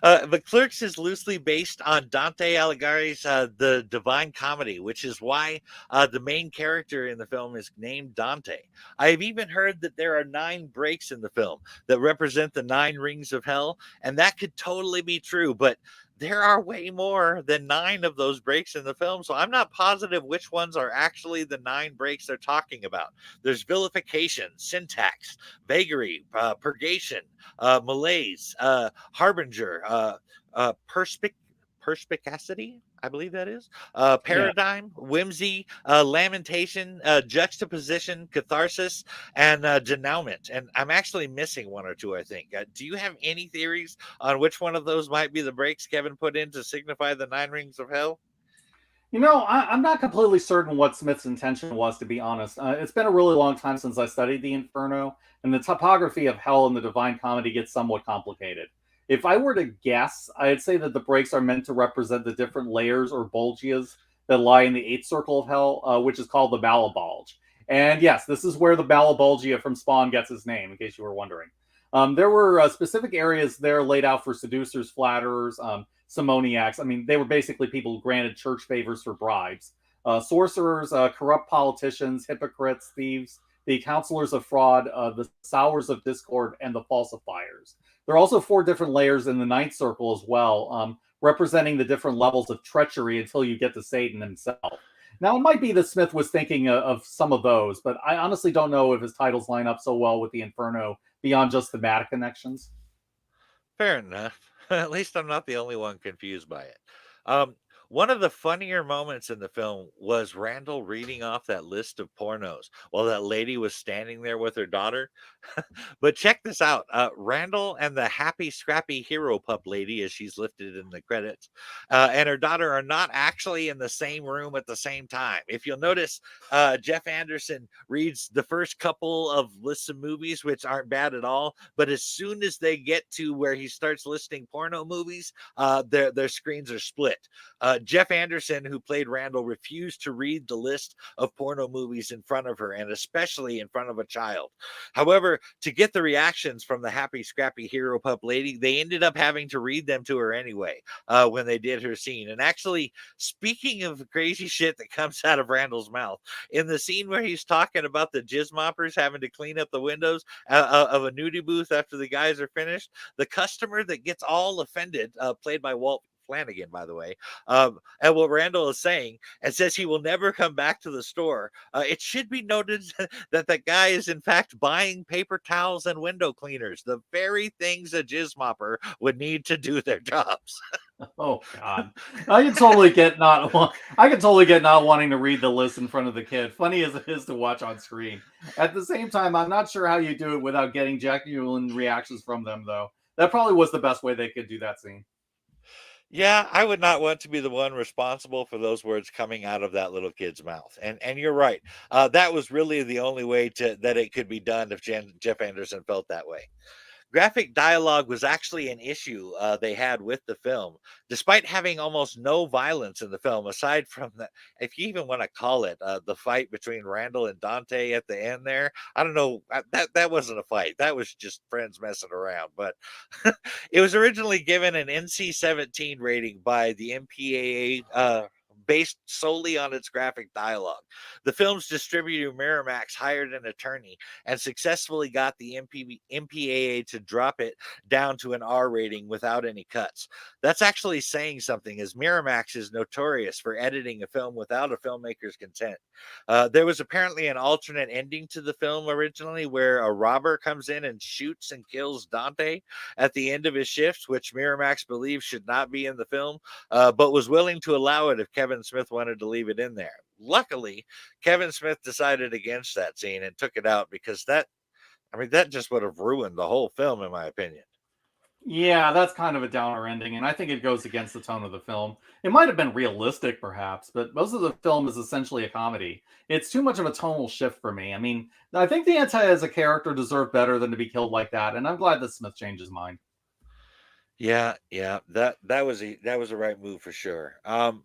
the Clerks is loosely based on Dante Alighieri's The Divine Comedy, which is why the main character in the film is named Dante. I've even heard that there are 9 breaks in the film that represent the 9 rings of hell, and that could totally be true, but there are way more than 9 of those breaks in the film, so I'm not positive which ones are actually the 9 breaks they're talking about. There's vilification, syntax, vagary, purgation, malaise, harbinger, perspicacity, I believe that is, Yeah. paradigm, whimsy, lamentation, juxtaposition, catharsis, and denouement. And I'm actually missing 1 or 2, I think. Do you have any theories on which one of those might be the breaks Kevin put in to signify the 9 rings of hell? I'm not completely certain what Smith's intention was, to be honest. It's been a really long time since I studied the Inferno, and the topography of hell in the Divine Comedy gets somewhat complicated. If I were to guess, I'd say that the breaks are meant to represent the different layers or bulgias that lie in the eighth circle of hell, which is called the Balabulge. And yes, this is where the Balabulgia from Spawn gets its name, in case you were wondering. There were specific areas there laid out for seducers, flatterers, simoniacs. I mean, they were basically people who granted church favors for bribes. Sorcerers, corrupt politicians, hypocrites, thieves, the counselors of fraud, the sowers of discord, and the falsifiers. There are also 4 different layers in the ninth circle as well, representing the different levels of treachery until you get to Satan himself. Now, it might be that Smith was thinking of some of those, but I honestly don't know if his titles line up so well with the Inferno beyond just thematic connections. Fair enough. At least I'm not the only one confused by it. Um, One of the funnier moments in the film was Randall reading off that list of pornos while that lady was standing there with her daughter. But check this out. Randall and the happy, scrappy hero pup lady, as she's listed in the credits, and her daughter are not actually in the same room at the same time. If you'll notice, Jeff Anderson reads the first couple of lists of movies, which aren't bad at all. But as soon as they get to where he starts listing porno movies, their screens are split. Jeff Anderson, who played Randall, refused to read the list of porno movies in front of her, and especially in front of a child. However, to get the reactions from the happy, scrappy hero pup lady, they ended up having to read them to her anyway when they did her scene. And actually, speaking of crazy shit that comes out of Randall's mouth, in the scene where he's talking about the jizz moppers having to clean up the windows of a nudie booth after the guys are finished, the customer that gets all offended, played by Walt Flanagan, by the way, and what Randall is saying, and says he will never come back to the store. It should be noted that the guy is in fact buying paper towels and window cleaners, the very things a jizz mopper would need to do their jobs. Oh God, I can totally get not. I can totally get not wanting to read the list in front of the kid. Funny as it is to watch on screen. At the same time, I'm not sure how you do it without getting genuine reactions from them, though. That probably was the best way they could do that scene. Yeah, I would not want to be the one responsible for those words coming out of that little kid's mouth. And you're right. That was really the only way to that it could be done if Jeff Anderson felt that way. Graphic dialogue was actually an issue they had with the film, despite having almost no violence in the film, aside from the, if you even want to call it, the fight between Randall and Dante at the end there. I don't know. That wasn't a fight. That was just friends messing around. But it was originally given an NC-17 rating by the MPAA. Based solely on its graphic dialogue. The film's distributor Miramax hired an attorney and successfully got the MPAA to drop it down to an R rating without any cuts. That's actually saying something, as Miramax is notorious for editing a film without a filmmaker's consent. There was apparently an alternate ending to the film originally where a robber comes in and shoots and kills Dante at the end of his shift, which Miramax believes should not be in the film, but was willing to allow it if Kevin Smith wanted to leave it in there. Luckily, Kevin Smith decided against that scene and took it out because that just would have ruined the whole film, in my opinion. Yeah, that's kind of a downer ending, and I think it goes against the tone of the film. It might have been realistic, perhaps, but most of the film is essentially a comedy. It's too much of a tonal shift for me. I mean, I think the anti as a character deserved better than to be killed like that, and I'm glad that Smith changed his mind. Yeah, yeah, that was a right move for sure.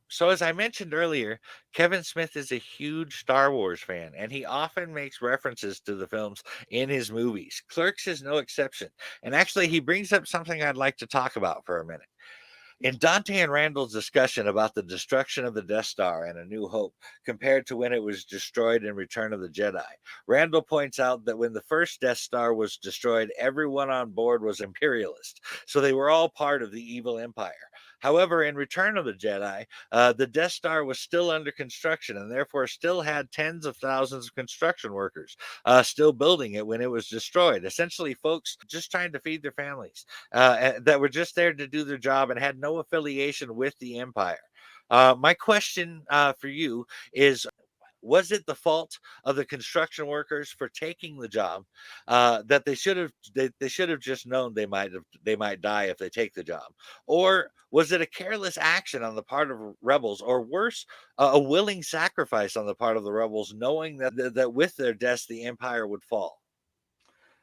So as I mentioned earlier, Kevin Smith is a huge Star Wars fan, and he often makes references to the films in his movies. Clerks is no exception, and actually, he brings up something I'd like to talk about for a minute. In Dante and Randall's discussion about the destruction of the Death Star and A New Hope compared to when it was destroyed in Return of the Jedi, Randall points out that when the first Death Star was destroyed, everyone on board was imperialist, so they were all part of the evil empire. However, in Return of the Jedi, the Death Star was still under construction and therefore still had tens of thousands of construction workers still building it when it was destroyed. Essentially, folks just trying to feed their families that were just there to do their job and had no affiliation with the empire. My question for you is, was it the fault of the construction workers for taking the job that they should have just known they might die if they take the job, or was it a careless action on the part of rebels, or worse, a willing sacrifice on the part of the rebels, knowing that with their deaths the empire would fall?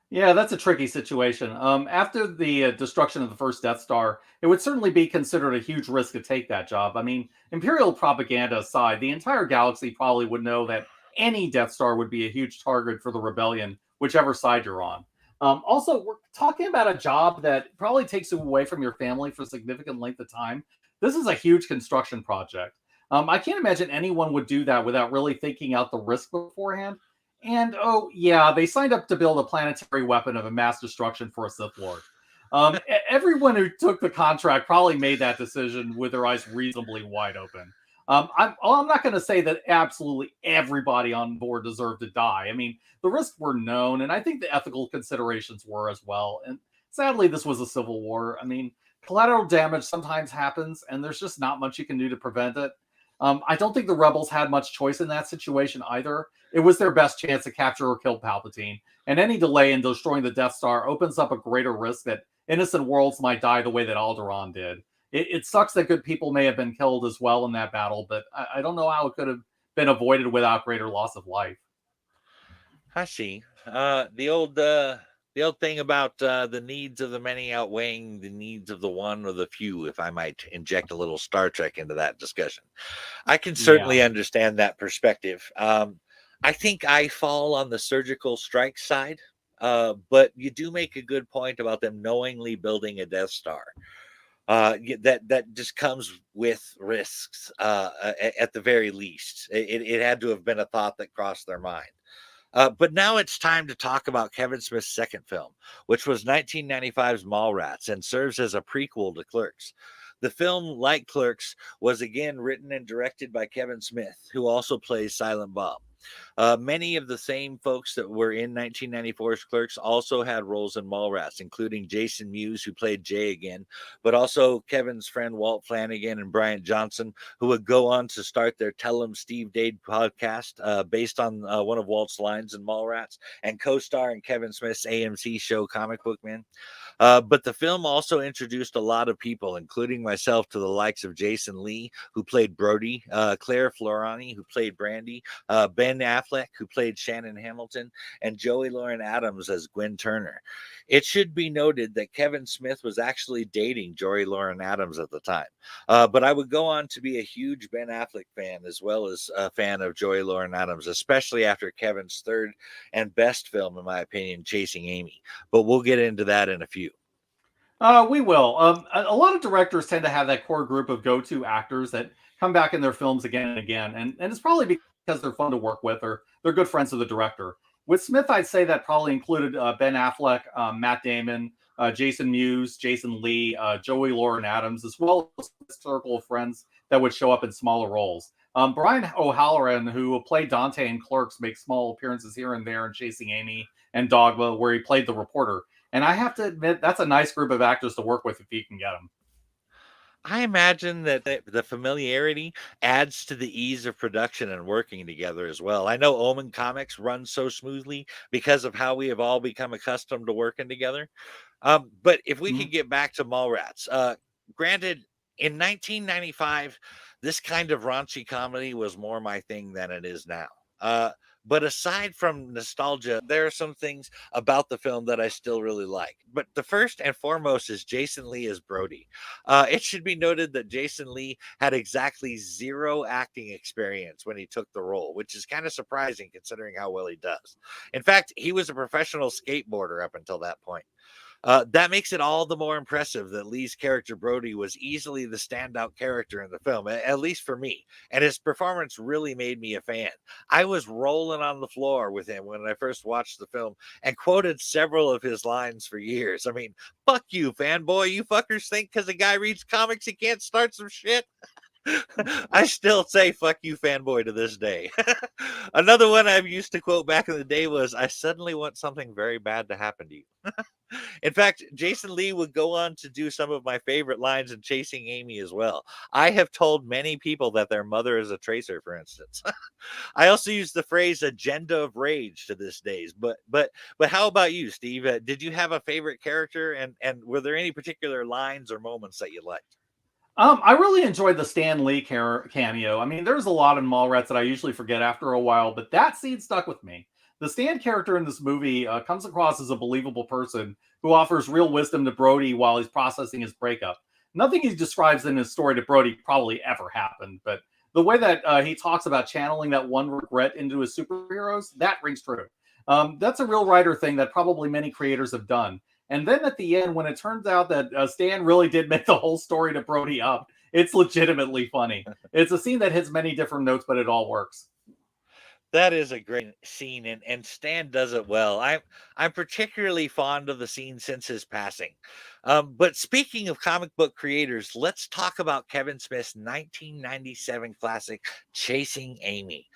Yeah, that's a tricky situation. After the destruction of the first Death Star, it would certainly be considered a huge risk to take that job. I mean, Imperial propaganda aside, the entire galaxy probably would know that any Death Star would be a huge target for the rebellion, whichever side you're on. Also, we're talking about a job that probably takes you away from your family for a significant length of time. This is a huge construction project. I can't imagine anyone would do that without really thinking out the risk beforehand. And oh yeah, they signed up to build a planetary weapon of a mass destruction for a Sith Lord. Everyone who took the contract probably made that decision with their eyes reasonably wide open. I'm not going to say that absolutely everybody on board deserved to die. I mean, the risks were known, and I think the ethical considerations were as well. And sadly, this was a civil war. I mean, collateral damage sometimes happens, and there's just not much you can do to prevent it. I don't think the rebels had much choice in that situation either. It was their best chance to capture or kill Palpatine, and any delay in destroying the Death Star opens up a greater risk that innocent worlds might die the way that Alderaan did. It sucks that good people may have been killed as well in that battle, but I don't know how it could have been avoided without greater loss of life. I see. The old thing about the needs of the many outweighing the needs of the one or the few, if I might inject a little Star Trek into that discussion. I can Yeah. certainly understand that perspective. I think I fall on the surgical strike side, but you do make a good point about them knowingly building a Death Star. That just comes with risks at the very least. It had to have been a thought that crossed their mind. But now it's time to talk about Kevin Smith's second film, which was 1995's Mallrats and serves as a prequel to Clerks. The film, like Clerks, was again written and directed by Kevin Smith, who also plays Silent Bob. Many of the same folks that were in 1994's Clerks also had roles in Mallrats, including Jason Mewes, who played Jay again, but also Kevin's friend Walt Flanagan and Bryant Johnson, who would go on to start their Tell 'em Steve Dade podcast based on one of Walt's lines in Mallrats, and co-star in Kevin Smith's AMC show Comic Book Man. But the film also introduced a lot of people, including myself, to the likes of Jason Lee, who played Brody, Claire Florani, who played Brandy, Ben Affleck, who played Shannon Hamilton, and Joey Lauren Adams as Gwen Turner. It should be noted that Kevin Smith was actually dating Joey Lauren Adams at the time. But I would go on to be a huge Ben Affleck fan, as well as a fan of Joey Lauren Adams, especially after Kevin's third and best film, in my opinion, Chasing Amy. But we'll get into that in a few. We will. A lot of directors tend to have that core group of go-to actors that come back in their films again and again, and it's probably because they're fun to work with or they're good friends of the director. With Smith, I'd say that probably included Ben Affleck, Matt Damon, Jason Mewes, Jason Lee, Joey Lauren Adams, as well as a circle of friends that would show up in smaller roles. Brian O'Halloran, who played Dante in Clerks, makes small appearances here and there in Chasing Amy and Dogma, where he played the reporter. And I have to admit, that's a nice group of actors to work with if you can get them. I imagine that the familiarity adds to the ease of production and working together as well. I know Omen Comics runs so smoothly because of how we have all become accustomed to working together. But if we Mhm. could get back to Mallrats, granted, in 1995, this kind of raunchy comedy was more my thing than it is now. Uh, but aside from nostalgia, there are some things about the film that I still really like. But the first and foremost is Jason Lee as Brody. It should be noted that Jason Lee had exactly zero acting experience when he took the role, which is kind of surprising considering how well he does. In fact, he was a professional skateboarder up until that point. That makes it all the more impressive that Lee's character Brody was easily the standout character in the film, at least for me. And his performance really made me a fan. I was rolling on the floor with him when I first watched the film and quoted several of his lines for years. I mean, fuck you, fanboy. You fuckers think because a guy reads comics he can't start some shit? I still say fuck you, fanboy, to this day. Another one I used to quote back in the day was, I suddenly want something very bad to happen to you. In fact, Jason Lee would go on to do some of my favorite lines in Chasing Amy as well. I have told many people that their mother is a tracer, for instance. I also use the phrase agenda of rage to this days. But how about you, Steve? Did you have a favorite character, and were there any particular lines or moments that you liked? I really enjoyed the Stan Lee cameo. I mean, there's a lot in Mallrats that I usually forget after a while, but that scene stuck with me. The Stan character in this movie comes across as a believable person who offers real wisdom to Brody while he's processing his breakup. Nothing he describes in his story to Brody probably ever happened, but the way that he talks about channeling that one regret into his superheroes, that rings true. That's a real writer thing that probably many creators have done. And then at the end, when it turns out that Stan really did make the whole story to Brody up, it's legitimately funny. It's a scene that hits many different notes, but it all works. That is a great scene, and Stan does it well. I'm particularly fond of the scene since his passing. But speaking of comic book creators, let's talk about Kevin Smith's 1997 classic, Chasing Amy.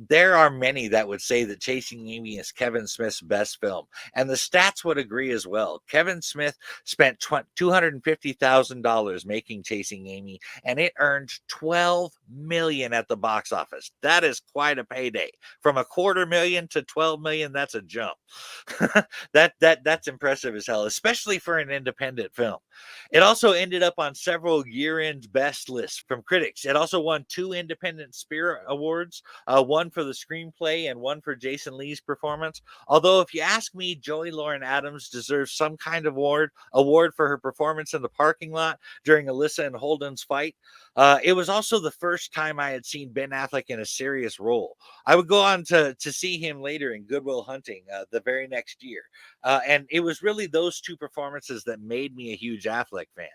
There are many that would say that Chasing Amy is Kevin Smith's best film, and the stats would agree as well. Kevin Smith spent $250,000 making Chasing Amy, and it earned 12 million at the box office. That is quite a payday. From a quarter million to 12 million, that's a jump. That's impressive as hell, especially for an independent film. It also ended up on several year-end best lists from critics. It also won 2 Independent Spirit Awards, one for the screenplay and one for Jason Lee's performance. Although, if you ask me, Joey Lauren Adams deserves some kind of award for her performance in the parking lot during Alyssa and Holden's fight. It was also the first time I had seen Ben Affleck in a serious role. I would go on to see him later in Good Will Hunting the very next year. And it was really those 2 performances that made me a huge Affleck fan.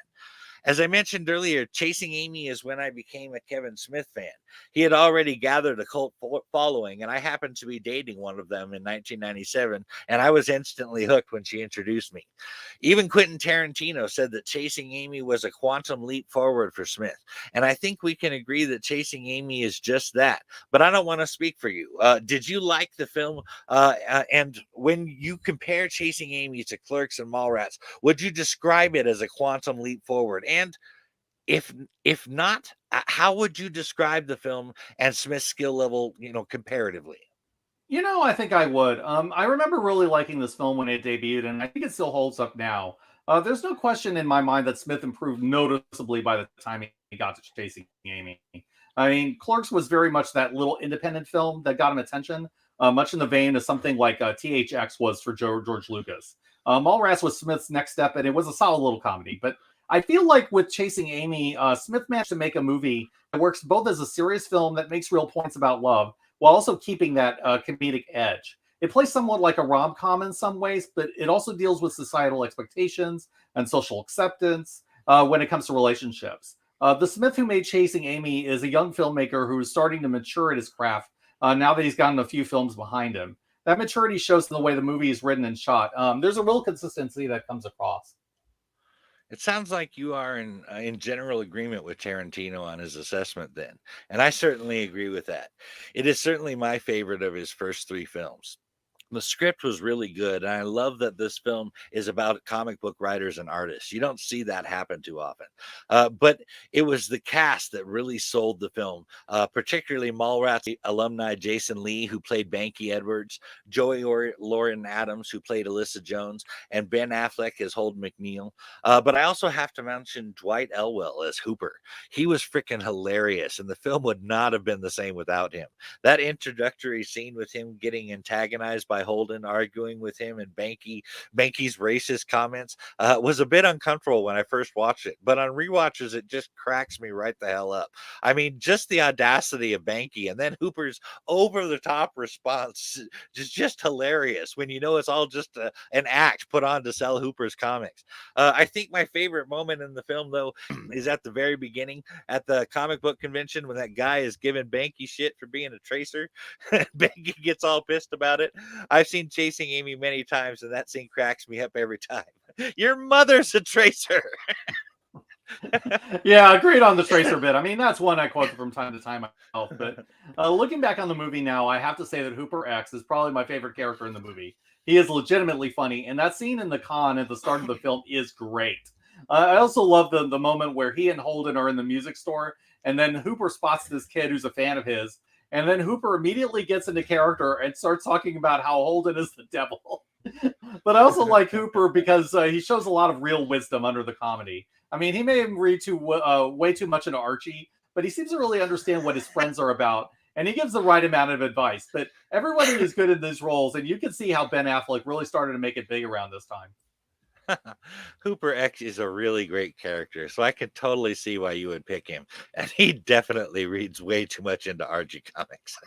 As I mentioned earlier, Chasing Amy is when I became a Kevin Smith fan. He had already gathered a cult following, and I happened to be dating one of them in 1997, and I was instantly hooked when she introduced me. Even Quentin Tarantino said that Chasing Amy was a quantum leap forward for Smith, and I think we can agree that Chasing Amy is just that. But I don't want to speak for you. Did you like the film? And when you compare Chasing Amy to Clerks and Mallrats, would you describe it as a quantum leap forward? And if if not, how would you describe the film and Smith's skill level, comparatively? I think I would. I remember really liking this film when it debuted, and I think it still holds up now. There's no question in my mind that Smith improved noticeably by the time he got to Chasing Amy. I mean, Clerks was very much that little independent film that got him attention, much in the vein of something like THX was for George Lucas. Mallrats was Smith's next step, and it was a solid little comedy. But I feel like with Chasing Amy, Smith managed to make a movie that works both as a serious film that makes real points about love while also keeping that comedic edge. It plays somewhat like a rom com in some ways, but it also deals with societal expectations and social acceptance when it comes to relationships. The Smith who made Chasing Amy is a young filmmaker who is starting to mature at his craft now that he's gotten a few films behind him. That maturity shows in the way the movie is written and shot. There's a real consistency that comes across. It sounds like you are in general agreement with Tarantino on his assessment then, and I certainly agree with that. It is certainly my favorite of his first 3 films. The script was really good, and I love that this film is about comic book writers and artists. You don't see that happen too often. But it was the cast that really sold the film, particularly Mallrats alumni Jason Lee, who played Banky Edwards, Lauren Adams, who played Alyssa Jones, and Ben Affleck as Holden McNeil. But I also have to mention Dwight Elwell as Hooper. He was freaking hilarious, and the film would not have been the same without him. That introductory scene with him getting antagonized by Holden, arguing with him, and Banky's racist comments was a bit uncomfortable when I first watched it. But on rewatches, it just cracks me right the hell up. I mean, just the audacity of Banky, and then Hooper's over the top response, just hilarious when you know it's all just an act put on to sell Hooper's comics. I think my favorite moment in the film, though, is at the very beginning at the comic book convention when that guy is giving Banky shit for being a tracer. Banky gets all pissed about it. I've seen Chasing Amy many times, and that scene cracks me up every time. Your mother's a tracer. Yeah, agreed on the tracer bit. I mean, that's one I quote from time to time myself. But looking back on the movie now, I have to say that Hooper X is probably my favorite character in the movie. He is legitimately funny, and that scene in the con at the start of the film is great. I also love the moment where he and Holden are in the music store, and then Hooper spots this kid who's a fan of his, and then Hooper immediately gets into character and starts talking about how Holden is the devil. But I also like Hooper because he shows a lot of real wisdom under the comedy. I mean, he may read way too much into Archie, but he seems to really understand what his friends are about, and he gives the right amount of advice. But everybody is good in these roles, and you can see how Ben Affleck really started to make it big around this time. Hooper X is a really great character, so I could totally see why you would pick him. And he definitely reads way too much into Archie comics.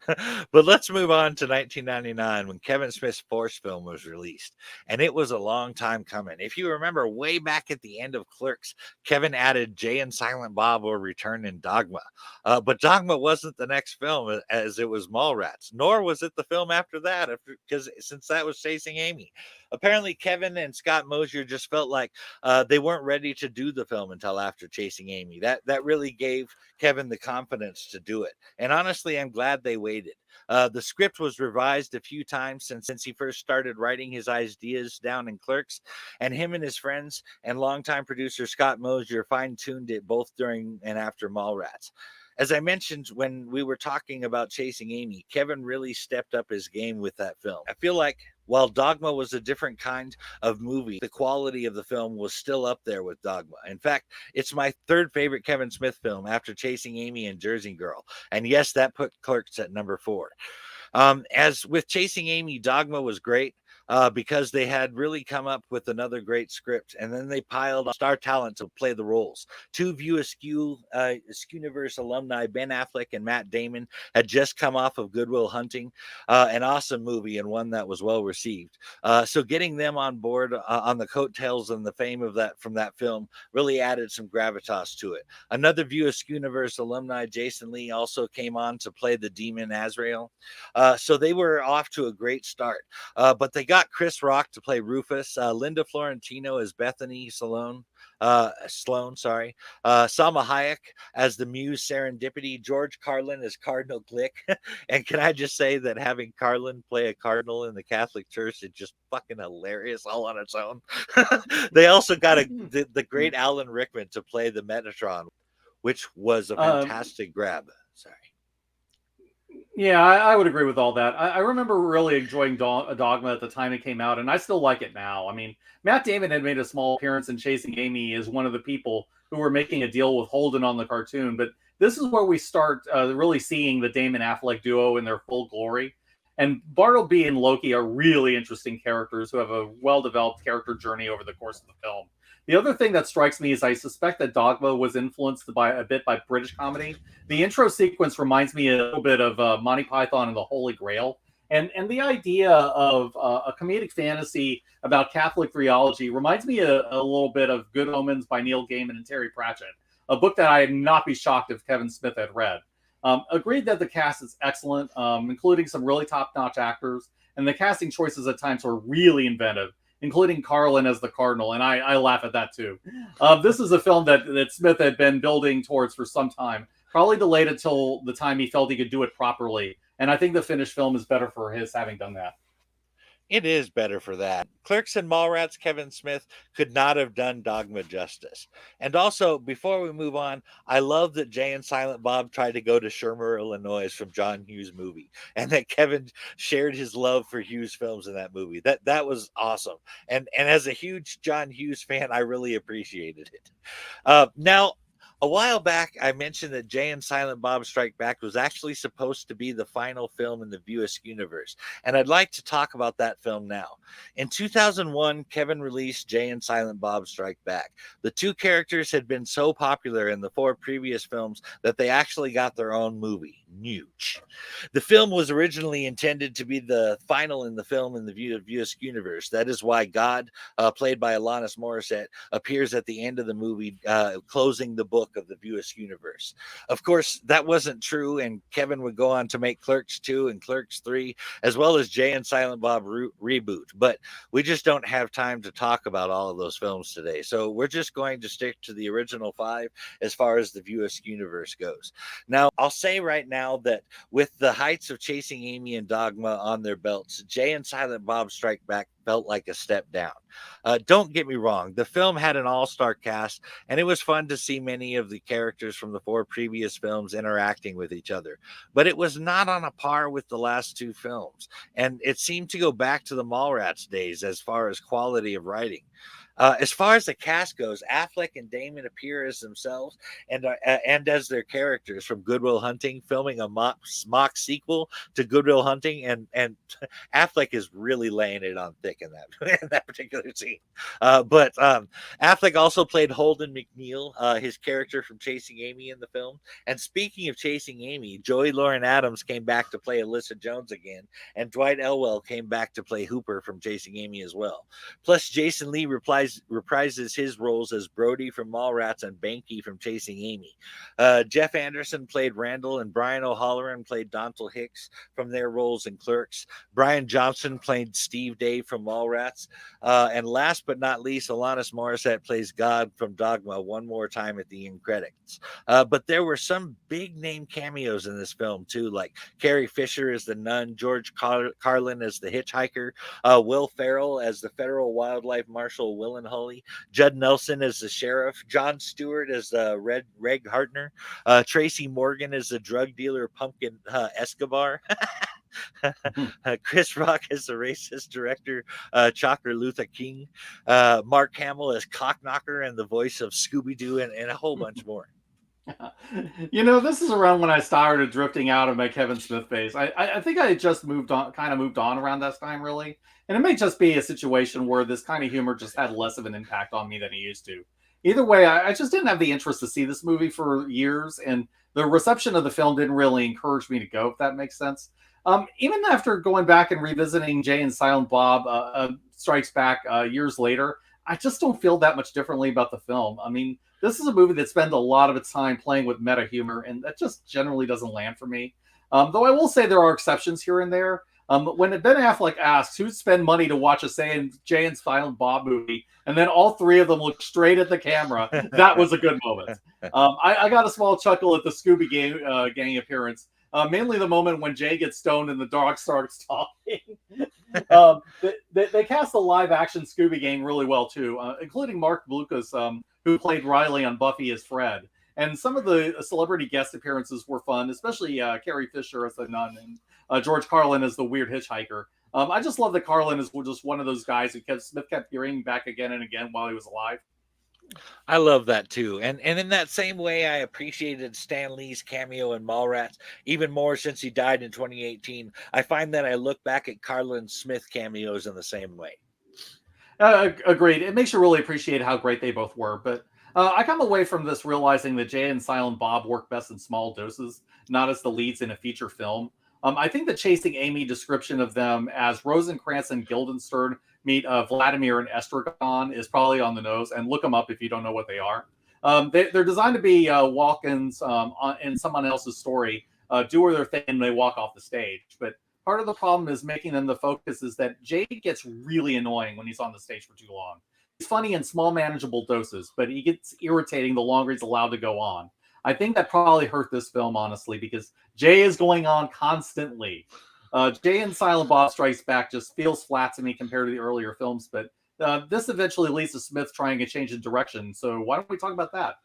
But let's move on to 1999 when Kevin Smith's Force film was released. And it was a long time coming. If you remember way back at the end of Clerks, Kevin added Jay and Silent Bob will return in Dogma. But Dogma wasn't the next film as it was Mallrats, nor was it the film after that, because since that was Chasing Amy. Apparently, Kevin and Scott Mosier just felt like they weren't ready to do the film until after Chasing Amy. That really gave Kevin the confidence to do it. And honestly, I'm glad they waited. The script was revised a few times since he first started writing his ideas down in Clerks, and him and his friends and longtime producer Scott Mosier fine tuned it both during and after Mallrats. As I mentioned when we were talking about Chasing Amy, Kevin really stepped up his game with that film. I feel like while Dogma was a different kind of movie, the quality of the film was still up there with Dogma. In fact, it's my third favorite Kevin Smith film after Chasing Amy and Jersey Girl. And yes, that put Clerks at number 4. As with Chasing Amy, Dogma was great because they had really come up with another great script, and then they piled on star talent to play the roles. Two View Askew Askewniverse alumni, Ben Affleck and Matt Damon, had just come off of Good Will Hunting, an awesome movie and one that was well received. So getting them on board on the coattails and the fame of that from that film really added some gravitas to it. Another View Askewniverse alumni, Jason Lee, also came on to play the demon Azrael. So they were off to a great start. But they got Chris Rock to play Rufus, Linda Florentino as Bethany Sloan, Salma Hayek as the Muse Serendipity, George Carlin as Cardinal Glick. And can I just say that having Carlin play a cardinal in the Catholic Church is just fucking hilarious all on its own. They also got the great Alan Rickman to play the Metatron, which was a fantastic grab. Sorry. Yeah, I would agree with all that. I remember really enjoying Dogma at the time it came out, and I still like it now. I mean, Matt Damon had made a small appearance in Chasing Amy as one of the people who were making a deal with Holden on the cartoon, but this is where we start really seeing the Damon Affleck duo in their full glory. And Bartleby and Loki are really interesting characters who have a well-developed character journey over the course of the film. The other thing that strikes me is I suspect that Dogma was influenced by a bit by British comedy. The intro sequence reminds me a little bit of Monty Python and the Holy Grail, and the idea of a comedic fantasy about Catholic theology reminds me a little bit of Good Omens by Neil Gaiman and Terry Pratchett, a book that I'd not be shocked if Kevin Smith had read. Agreed that the cast is excellent, including some really top-notch actors, and the casting choices at times were really inventive, including Carlin as the Cardinal, and I laugh at that too. This is a film that Smith had been building towards for some time, probably delayed it till the time he felt he could do it properly, and I think the finished film is better for his having done that. It is better for that. Clerks and Mallrats Kevin Smith could not have done Dogma justice. And also, before we move on, I love that Jay and Silent Bob tried to go to Shermer, Illinois from John Hughes' movie, and that Kevin shared his love for Hughes films in that movie. That was awesome. And as a huge John Hughes fan, I really appreciated it. Now, a while back, I mentioned that Jay and Silent Bob Strike Back was actually supposed to be the final film in the View Askew universe, and I'd like to talk about that film now. In 2001, Kevin released Jay and Silent Bob Strike Back. The two characters had been so popular in the 4 previous films that they actually got their own movie, Nuge. The film was originally intended to be the final in the film in the View Askew universe. That is why God, played by Alanis Morissette, appears at the end of the movie, closing the book of the View Askew universe. Of course, that wasn't true, and Kevin would go on to make Clerks 2 and Clerks 3, as well as Jay and Silent Bob reboot. But we just don't have time to talk about all of those films today, so we're just going to stick to the original 5 as far as the View Askew universe goes. Now, I'll say right now that with the heights of Chasing Amy and Dogma on their belts, Jay and Silent Bob Strike Back felt like a step down. Don't get me wrong, the film had an all-star cast, and it was fun to see many of the characters from the 4 previous films interacting with each other. But it was not on a par with the last 2 films, and it seemed to go back to the Mallrats days as far as quality of writing. As far as the cast goes, Affleck and Damon appear as themselves and as their characters from Good Will Hunting, filming a mock sequel to Good Will Hunting, and Affleck is really laying it on thick in that in that particular scene. But Affleck also played Holden McNeil, his character from Chasing Amy in the film. And speaking of Chasing Amy, Joey Lauren Adams came back to play Alyssa Jones again, and Dwight Elwell came back to play Hooper from Chasing Amy as well. Plus, Jason Lee reprises his roles as Brody from Mallrats and Banky from Chasing Amy. Jeff Anderson played Randall, and Brian O'Halloran played Dontal Hicks from their roles in Clerks. Brian Johnson played Steve Dave from Mallrats. And last but not least, Alanis Morissette plays God from Dogma one more time at the end credits. But there were some big name cameos in this film too, like Carrie Fisher as the nun, George Carlin as the hitchhiker, Will Ferrell as the federal wildlife marshal Willenhully, Judd Nelson as the sheriff, John Stewart as Reg Hartner, Tracy Morgan as the drug dealer Pumpkin Escobar. Chris Rock as the racist director, Chalker Luther King, Mark Hamill as Cockknocker and the voice of Scooby Doo, and a whole bunch more. This is around when I started drifting out of my Kevin Smith phase. I think I had just moved on around that time, really. And it may just be a situation where this kind of humor just had less of an impact on me than it used to. Either way, I just didn't have the interest to see this movie for years, and the reception of the film didn't really encourage me to go, if that makes sense. Even after going back and revisiting Jay and Silent Bob Strikes Back years later, I just don't feel that much differently about the film. I mean, this is a movie that spends a lot of its time playing with meta humor, and that just generally doesn't land for me. Though I will say there are exceptions here and there. When Ben Affleck asks who'd spend money to watch a Jay and Silent Bob movie, and then all three of them look straight at the camera, that was a good moment. I got a small chuckle at the Scooby Gang appearance, mainly the moment when Jay gets stoned and the dog starts talking. They cast the live action Scooby Gang really well too, including Mark Blucas, who played Riley on Buffy as Fred. And some of the celebrity guest appearances were fun, especially Carrie Fisher as the nun and George Carlin as the weird hitchhiker. I just love that Carlin is just one of those guys who Smith kept bringing back again and again while he was alive. I love that too. And in that same way, I appreciated Stan Lee's cameo in Mallrats even more since he died in 2018. I find that I look back at Carlin Smith cameos in the same way. Agreed. It makes you really appreciate how great they both were. But I come away from this realizing that Jay and Silent Bob work best in small doses, not as the leads in a feature film. I think the Chasing Amy description of them as Rosencrantz and Guildenstern meet Vladimir and Estragon is probably on the nose, and look them up if you don't know what they are. They're designed to be walk-ins in someone else's story, do their thing, and they walk off the stage. But part of the problem is making them the focus is that Jay gets really annoying when he's on the stage for too long. He's funny in small, manageable doses, but he gets irritating the longer he's allowed to go on. I think that probably hurt this film, honestly, because Jay is going on constantly. Jay and Silent Bob Strikes Back just feels flat to me compared to the earlier films, but this eventually leads to Smith trying a change in direction. So why don't we talk about that?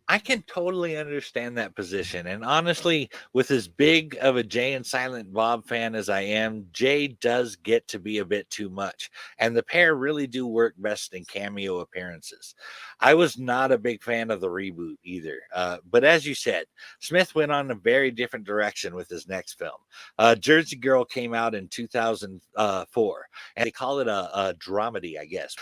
I can totally understand that position. And honestly, with as big of a Jay and Silent Bob fan as I am, Jay does get to be a bit too much. And the pair really do work best in cameo appearances. I was not a big fan of the reboot either. But as you said, Smith went on a very different direction with his next film. Jersey Girl came out in 2004, and they call it a dramedy, I guess.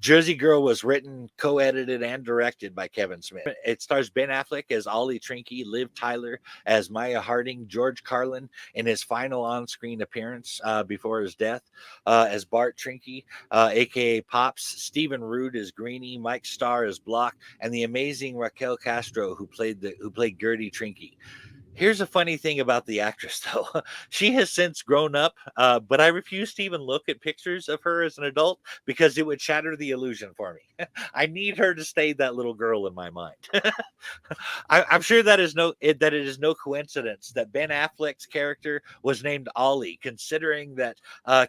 Jersey Girl was written, co-edited, and directed by Kevin Smith. It stars Ben Affleck as Ollie Trinky, Liv Tyler as Maya Harding, George Carlin in his final on-screen appearance before his death as Bart Trinky, aka Pops, Stephen Root as Greenie, Mike Starr as Block, and the amazing Raquel Castro who played Gertie Trinky. Here's a funny thing about the actress, though. She has since grown up, but I refuse to even look at pictures of her as an adult because it would shatter the illusion for me. I need her to stay that little girl in my mind. I'm sure that it is no coincidence that Ben Affleck's character was named Ollie, considering that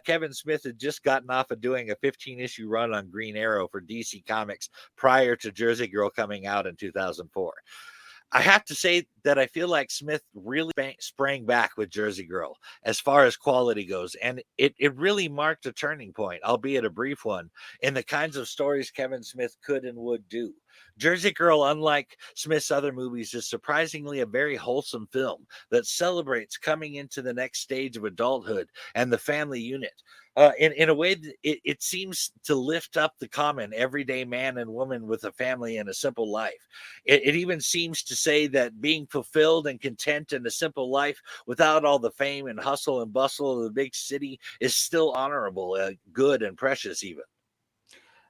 Kevin Smith had just gotten off of doing a 15-issue run on Green Arrow for DC Comics prior to Jersey Girl coming out in 2004. I have to say that I feel like Smith really sprang back with Jersey Girl as far as quality goes. And it really marked a turning point, albeit a brief one, in the kinds of stories Kevin Smith could and would do. Jersey Girl, unlike Smith's other movies, is surprisingly a very wholesome film that celebrates coming into the next stage of adulthood and the family unit. In a way, it seems to lift up the common everyday man and woman with a family and a simple life. It even seems to say that being fulfilled and content in a simple life without all the fame and hustle and bustle of the big city is still honorable, good, and precious, even.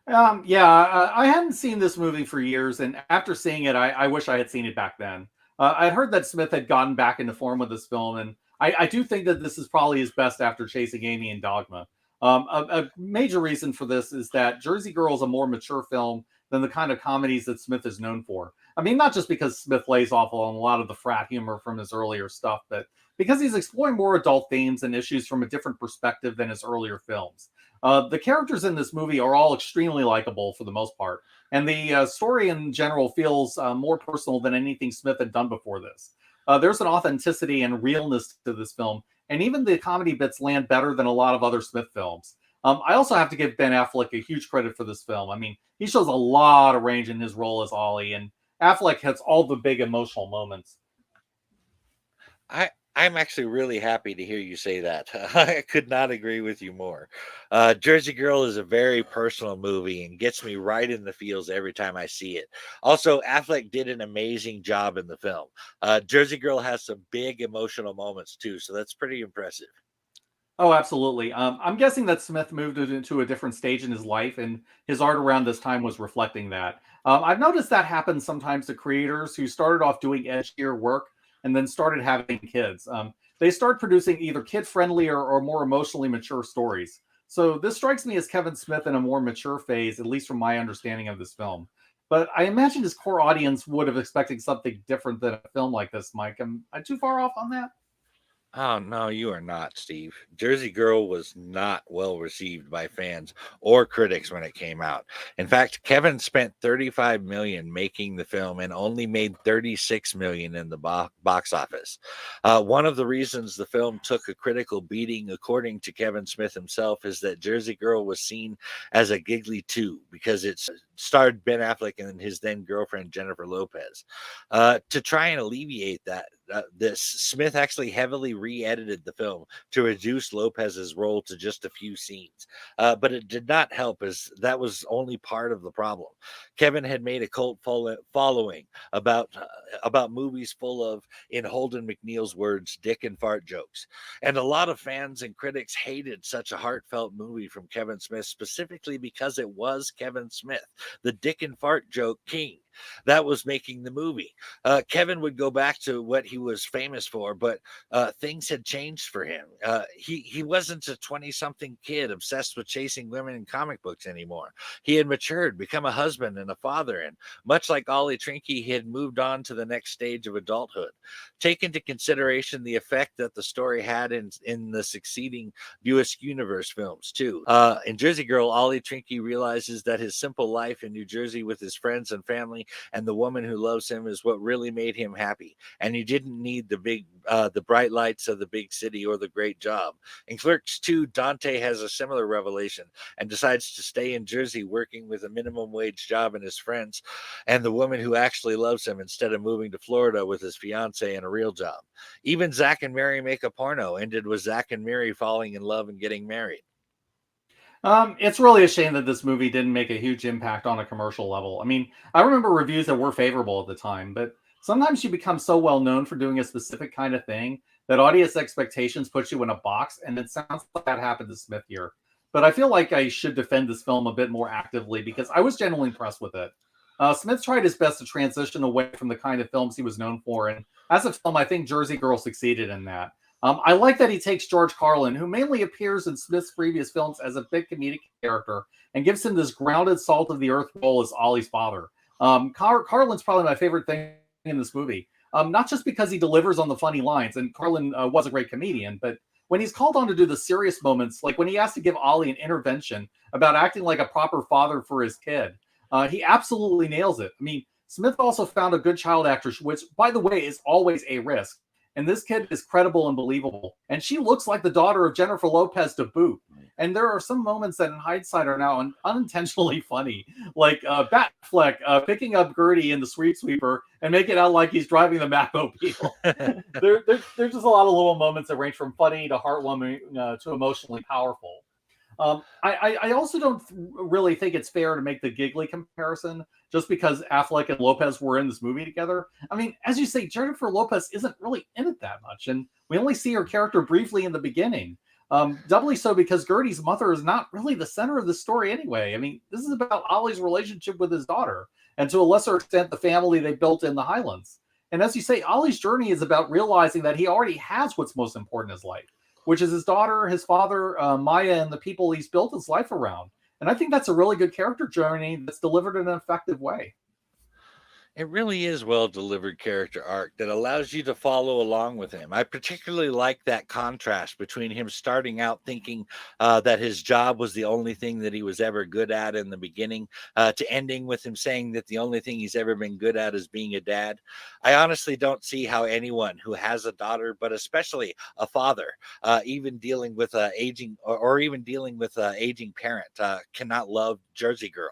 Yeah, I hadn't seen this movie for years, and after seeing it, I wish I had seen it back then. I'd heard that Smith had gotten back into form with this film, and I do think that this is probably his best after Chasing Amy and Dogma. A major reason for this is that Jersey Girl is a more mature film than the kind of comedies that Smith is known for. I mean, not just because Smith lays off on a lot of the frat humor from his earlier stuff, but because he's exploring more adult themes and issues from a different perspective than his earlier films. The characters in this movie are all extremely likable for the most part, and the story in general feels more personal than anything Smith had done before this. There's an authenticity and realness to this film, and even the comedy bits land better than a lot of other Smith films. I also have to give Ben Affleck a huge credit for this film. I mean, he shows a lot of range in his role as Ollie, and Affleck hits all the big emotional moments. I'm actually really happy to hear you say that. I could not agree with you more. Jersey Girl is a very personal movie and gets me right in the feels every time I see it. Also, Affleck did an amazing job in the film. Jersey Girl has some big emotional moments too, so that's pretty impressive. Oh, absolutely. I'm guessing that Smith moved it into a different stage in his life, and his art around this time was reflecting that. I've noticed that happens sometimes to creators who started off doing edgier work and then started having kids. They start producing either kid-friendlier or more emotionally mature stories. So this strikes me as Kevin Smith in a more mature phase, at least from my understanding of this film. But I imagine his core audience would have expected something different than a film like this, Mike. Am I too far off on that? Oh, no, you are not, Steve. Jersey Girl was not well received by fans or critics when it came out. In fact, Kevin spent 35 million making the film and only made 36 million in the box office. One of the reasons the film took a critical beating, according to Kevin Smith himself, is that Jersey Girl was seen as a giggly too because it starred Ben Affleck and his then girlfriend Jennifer Lopez. To try and alleviate this Smith actually heavily re-edited the film to reduce Lopez's role to just a few scenes, but it did not help as that was only part of the problem. Kevin had made a cult following about movies full of, in Holden McNeil's words, dick and fart jokes, and a lot of fans and critics hated such a heartfelt movie from Kevin Smith specifically because it was Kevin Smith, the dick and fart joke king, that was making the movie. Kevin would go back to what he was famous for, but things had changed for him. He wasn't a 20-something kid obsessed with chasing women in comic books anymore. He had matured, become a husband and a father, and much like Ollie Trinky, he had moved on to the next stage of adulthood. Take into consideration the effect that the story had in the succeeding Buick Universe films too. In Jersey Girl, Ollie Trinky realizes that his simple life in New Jersey with his friends and family and the woman who loves him is what really made him happy. And he didn't need the bright lights of the big city or the great job. In Clerks 2, Dante has a similar revelation and decides to stay in Jersey working with a minimum wage job and his friends and the woman who actually loves him instead of moving to Florida with his fiance and a real job. Even Zach and Mary Make a Porno ended with Zach and Mary falling in love and getting married. It's really a shame that this movie didn't make a huge impact on a commercial level. I mean, I remember reviews that were favorable at the time, but sometimes you become so well known for doing a specific kind of thing that audience expectations put you in a box, and it sounds like that happened to Smith here. But I feel like I should defend this film a bit more actively because I was genuinely impressed with it. Smith tried his best to transition away from the kind of films he was known for, and as a film, I think Jersey Girl succeeded in that. I like that he takes George Carlin, who mainly appears in Smith's previous films as a big comedic character, and gives him this grounded, salt of the earth role as Ollie's father. Carlin's probably my favorite thing in this movie, not just because he delivers on the funny lines, and Carlin was a great comedian, but when he's called on to do the serious moments, like when he has to give Ollie an intervention about acting like a proper father for his kid, he absolutely nails it. I mean, Smith also found a good child actress, which, by the way, is always a risk. And this kid is credible and believable. And she looks like the daughter of Jennifer Lopez to boot. And there are some moments that, in hindsight, are now unintentionally funny, like Batfleck picking up Gertie in the Sweep Sweeper and make it out like he's driving the Batmobile. There's just a lot of little moments that range from funny to heartwarming to emotionally powerful. I also don't really think it's fair to make the giggly comparison just because Affleck and Lopez were in this movie together. I mean, as you say, Jennifer Lopez isn't really in it that much, and we only see her character briefly in the beginning. Doubly so because Gertie's mother is not really the center of the story anyway. I mean, this is about Ollie's relationship with his daughter, and to a lesser extent, the family they built in the Highlands. And as you say, Ollie's journey is about realizing that he already has what's most important in his life, which is his daughter, his father, Maya, and the people he's built his life around. And I think that's a really good character journey that's delivered in an effective way. It really is well delivered character arc that allows you to follow along with him. I particularly like that contrast between him starting out thinking that his job was the only thing that he was ever good at in the beginning, to ending with him saying that the only thing he's ever been good at is being a dad. I honestly don't see how anyone who has a daughter, but especially a father, even dealing with aging or even dealing with aging parent, cannot love Jersey Girl.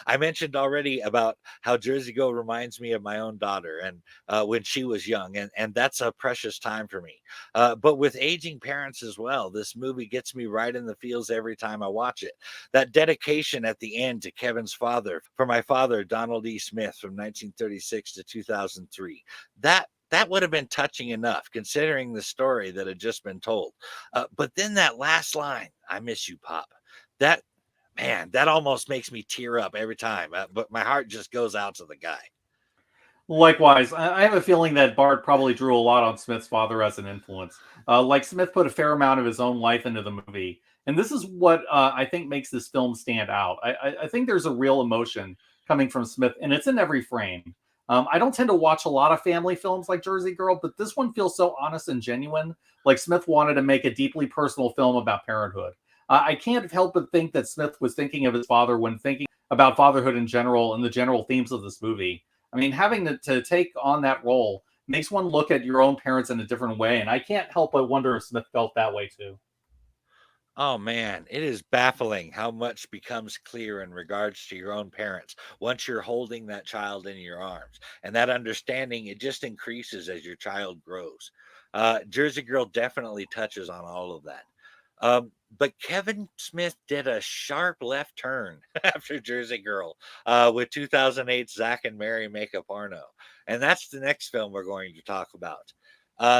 I mentioned already about how Jersey Girl reminds me of my own daughter and when she was young, and that's a precious time for me. But with aging parents as well, this movie gets me right in the feels every time I watch it. That dedication at the end to Kevin's father, for my father, Donald E. Smith, from 1936 to 2003, that would have been touching enough considering the story that had just been told. But then that last line, "I miss you, Pop," that man, that almost makes me tear up every time. But my heart just goes out to the guy. Likewise, I have a feeling that Bart probably drew a lot on Smith's father as an influence. Like Smith put a fair amount of his own life into the movie, and this is what I think makes this film stand out. I think there's a real emotion coming from Smith, and it's in every frame. I don't tend to watch a lot of family films like Jersey Girl, but this one feels so honest and genuine. Like Smith wanted to make a deeply personal film about parenthood. I can't help but think that Smith was thinking of his father when thinking about fatherhood in general and the general themes of this movie. I mean, having to take on that role makes one look at your own parents in a different way. And I can't help but wonder if Smith felt that way too. Oh man, it is baffling how much becomes clear in regards to your own parents once you're holding that child in your arms. And that understanding, it just increases as your child grows. Jersey Girl definitely touches on all of that. But Kevin Smith did a sharp left turn after Jersey Girl with 2008's Zack and Mary Make a Porno. And that's the next film we're going to talk about.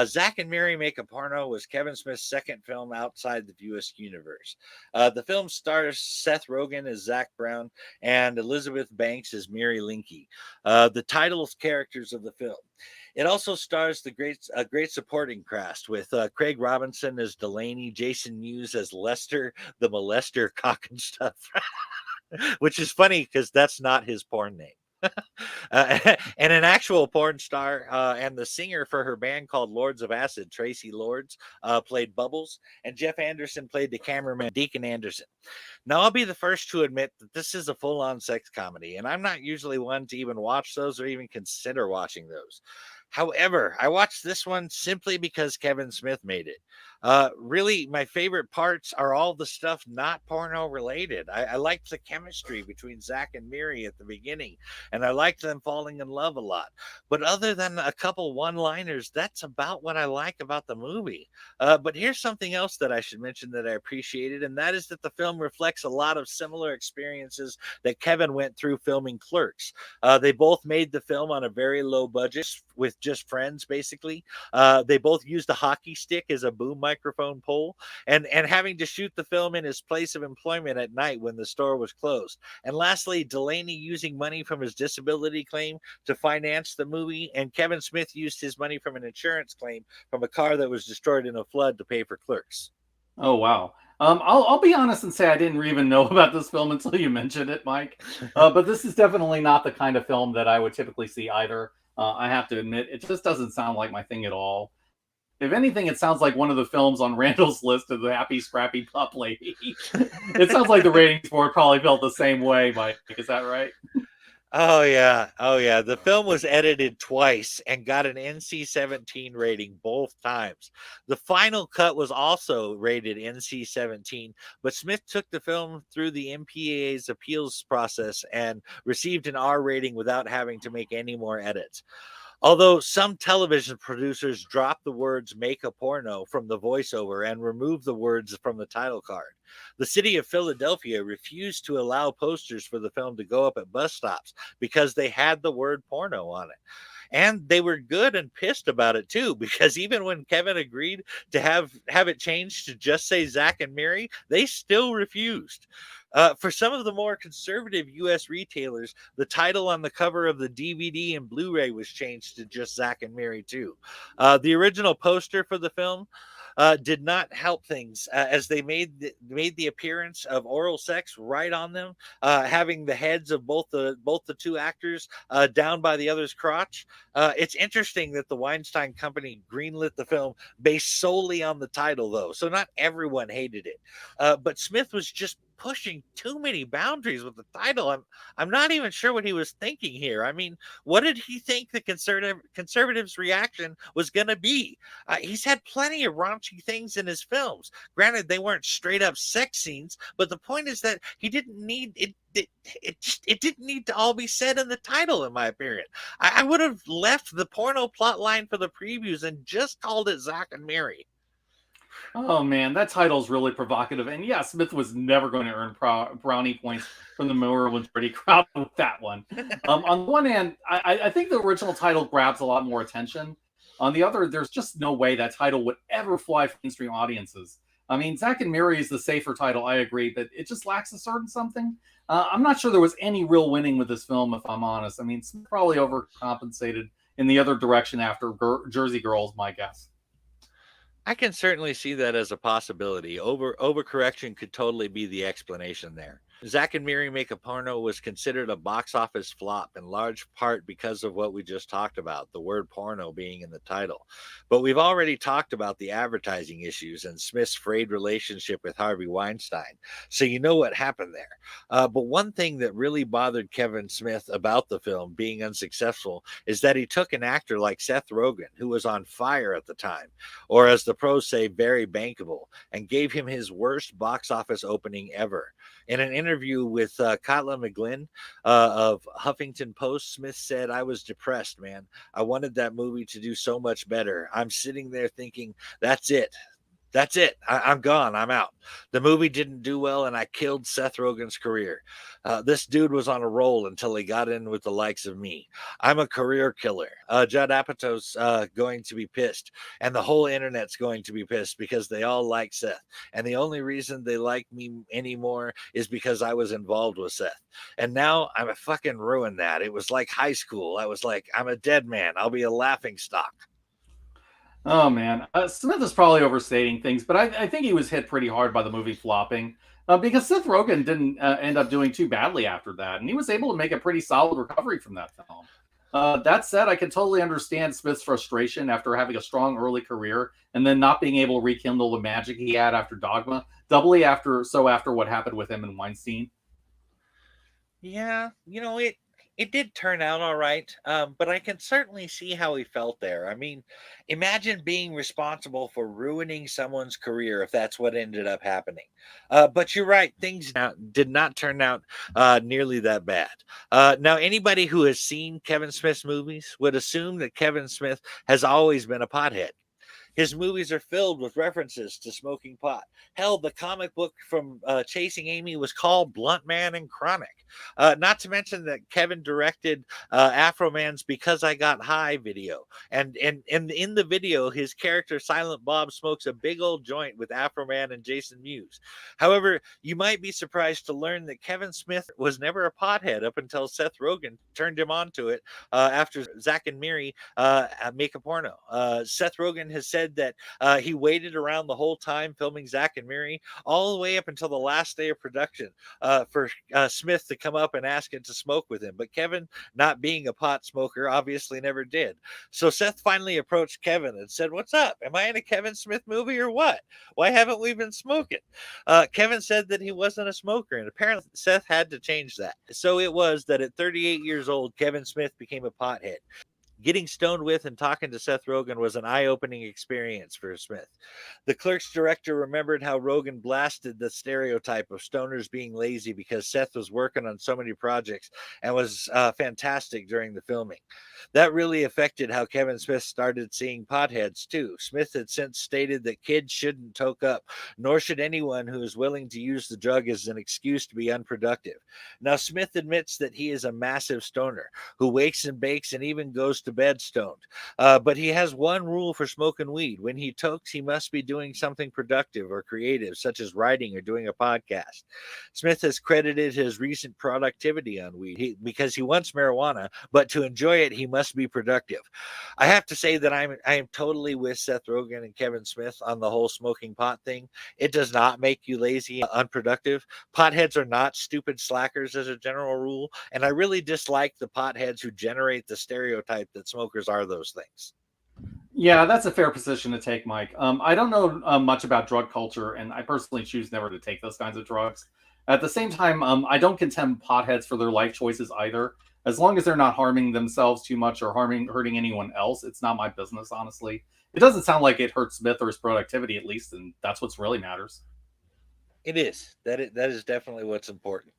Zack and Mary Make a Porno was Kevin Smith's second film outside the US universe. The film stars Seth Rogen as Zac Brown and Elizabeth Banks as Mary Linky, the title characters of the film. It also stars a great supporting cast with Craig Robinson as Delaney, Jason Mewes as Lester, the molester cock and stuff, which is funny because that's not his porn name. And an actual porn star and the singer for her band called Lords of Acid, Tracy Lords, played Bubbles, and Jeff Anderson played the cameraman, Deacon Anderson. Now, I'll be the first to admit that this is a full on sex comedy, and I'm not usually one to even watch those or even consider watching those. However, I watched this one simply because Kevin Smith made it. Really, my favorite parts are all the stuff not porno related. I liked the chemistry between Zach and Miri at the beginning, and I liked them falling in love a lot. But other than a couple one liners, that's about what I like about the movie. But here's something else that I should mention that I appreciated, and that is that the film reflects a lot of similar experiences that Kevin went through filming Clerks. They both made the film on a very low budget with just friends, basically. They both used a hockey stick as a boom microphone pole, and having to shoot the film in his place of employment at night when the store was closed. And lastly, Delaney using money from his disability claim to finance the movie, and Kevin Smith used his money from an insurance claim from a car that was destroyed in a flood to pay for Clerks. Oh wow. I'll be honest and say I didn't even know about this film until you mentioned it, Mike. But this is definitely not the kind of film that I would typically see either. I have to admit, it just doesn't sound like my thing at all. If anything, it sounds like one of the films on Randall's list of the Happy Scrappy Pup Lady. It sounds like the ratings board probably felt the same way, Mike. Is that right? Oh yeah. Oh yeah. The film was edited twice and got an NC-17 rating both times. The final cut was also rated NC-17, but Smith took the film through the MPAA's appeals process and received an R rating without having to make any more edits. Although some television producers dropped the words make a porno from the voiceover and removed the words from the title card. The city of Philadelphia refused to allow posters for the film to go up at bus stops because they had the word porno on it. And they were good and pissed about it too, because even when Kevin agreed to have it changed to just say Zach and Mary, they still refused. For some of the more conservative U.S. retailers, the title on the cover of the DVD and Blu-ray was changed to just Zach and Mary too. The original poster for the film did not help things, as they made the appearance of oral sex right on them, having the heads of both the two actors down by the other's crotch. It's interesting that the Weinstein Company greenlit the film based solely on the title, though, so not everyone hated it. But Smith was just pushing too many boundaries with the title. I'm not even sure what he was thinking here. I mean, what did he think the conservatives' reaction was going to be? He's had plenty of raunchy things in his films. Granted, they weren't straight up sex scenes, but the point is that he didn't need it. It didn't need to all be said in the title, in my opinion. I would have left the porno plot line for the previews and just called it Zack and Mary. Oh man, that title's really provocative. And yeah, Smith was never going to earn brownie points from the Maryland Pretty crowd with that one. On the one hand, I think the original title grabs a lot more attention. On the other, there's just no way that title would ever fly for mainstream audiences. I mean, Zack and Miri is the safer title, I agree, but it just lacks a certain something. I'm not sure there was any real winning with this film, if I'm honest. I mean, Smith probably overcompensated in the other direction after Jersey Girls, my guess. I can certainly see that as a possibility. Overcorrection could totally be the explanation there. Zack and Miri Make a Porno was considered a box office flop in large part because of what we just talked about, the word porno being in the title. But we've already talked about the advertising issues and Smith's frayed relationship with Harvey Weinstein. So you know what happened there. But one thing that really bothered Kevin Smith about the film being unsuccessful is that he took an actor like Seth Rogen, who was on fire at the time, or as the pros say, very bankable, and gave him his worst box office opening ever. In an interview with Katla McGlynn of Huffington Post, Smith said, I was depressed, man. I wanted that movie to do so much better. I'm sitting there thinking, that's it. That's it. I'm gone. I'm out. The movie didn't do well, and I killed Seth Rogen's career. This dude was on a roll until he got in with the likes of me. I'm a career killer. Judd Apatow's going to be pissed, and the whole internet's going to be pissed because they all like Seth. And the only reason they like me anymore is because I was involved with Seth. And now I'm a fucking ruined that. It was like high school. I was like, I'm a dead man. I'll be a laughing stock. Oh man, Smith is probably overstating things, but I think he was hit pretty hard by the movie flopping because Seth Rogen didn't end up doing too badly after that, and he was able to make a pretty solid recovery from that film. That said, I can totally understand Smith's frustration after having a strong early career and then not being able to rekindle the magic he had after Dogma, doubly after what happened with him and Weinstein. Yeah, it did turn out all right, but I can certainly see how he felt there. I mean, imagine being responsible for ruining someone's career if that's what ended up happening. But you're right, things did not turn out nearly that bad. Now, anybody who has seen Kevin Smith's movies would assume that Kevin Smith has always been a pothead. His movies are filled with references to smoking pot. Hell, the comic book from Chasing Amy was called Blunt Man and Chronic. Not to mention that Kevin directed Afro Man's Because I Got High video. And in the video, his character Silent Bob smokes a big old joint with Afro Man and Jason Mewes. However, you might be surprised to learn that Kevin Smith was never a pothead up until Seth Rogen turned him onto it after Zack and Miri Make a Porno. Seth Rogen has said said that he waited around the whole time filming Zack and Miri, all the way up until the last day of production, for Smith to come up and ask him to smoke with him. But Kevin, not being a pot smoker, obviously never did. So Seth finally approached Kevin and said, "What's up? Am I in a Kevin Smith movie or what? Why haven't we been smoking?" Kevin said that he wasn't a smoker, and apparently Seth had to change that. So it was that at 38 years old, Kevin Smith became a pothead. Getting stoned with and talking to Seth Rogen was an eye-opening experience for Smith. The Clerks director remembered how Rogen blasted the stereotype of stoners being lazy because Seth was working on so many projects and was fantastic during the filming. That really affected how Kevin Smith started seeing potheads too. Smith had since stated that kids shouldn't toke up, nor should anyone who is willing to use the drug as an excuse to be unproductive. Now, Smith admits that he is a massive stoner who wakes and bakes and even goes to bed stoned. But he has one rule for smoking weed. When he tokes, he must be doing something productive or creative, such as writing or doing a podcast. Smith has credited his recent productivity on weed because he wants marijuana, but to enjoy it, he must be productive. I have to say that I am totally with Seth Rogen and Kevin Smith on the whole smoking pot thing. It does not make you lazy, unproductive. Potheads are not stupid slackers as a general rule, and I really dislike the potheads who generate the stereotype that smokers are those things. Yeah, that's a fair position to take, Mike. I don't know much about drug culture, and I personally choose never to take those kinds of drugs. At the same time, I don't condemn potheads for their life choices either. As long as they're not harming themselves too much or hurting anyone else, it's not my business, honestly. It doesn't sound like it hurts Smith or his productivity, at least, and that's what's really matters. It is. That is definitely what's important.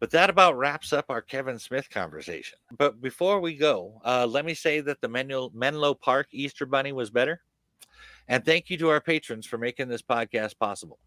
But that about wraps up our Kevin Smith conversation. But before we go, let me say that the Menlo Park Easter Bunny was better. And thank you to our patrons for making this podcast possible.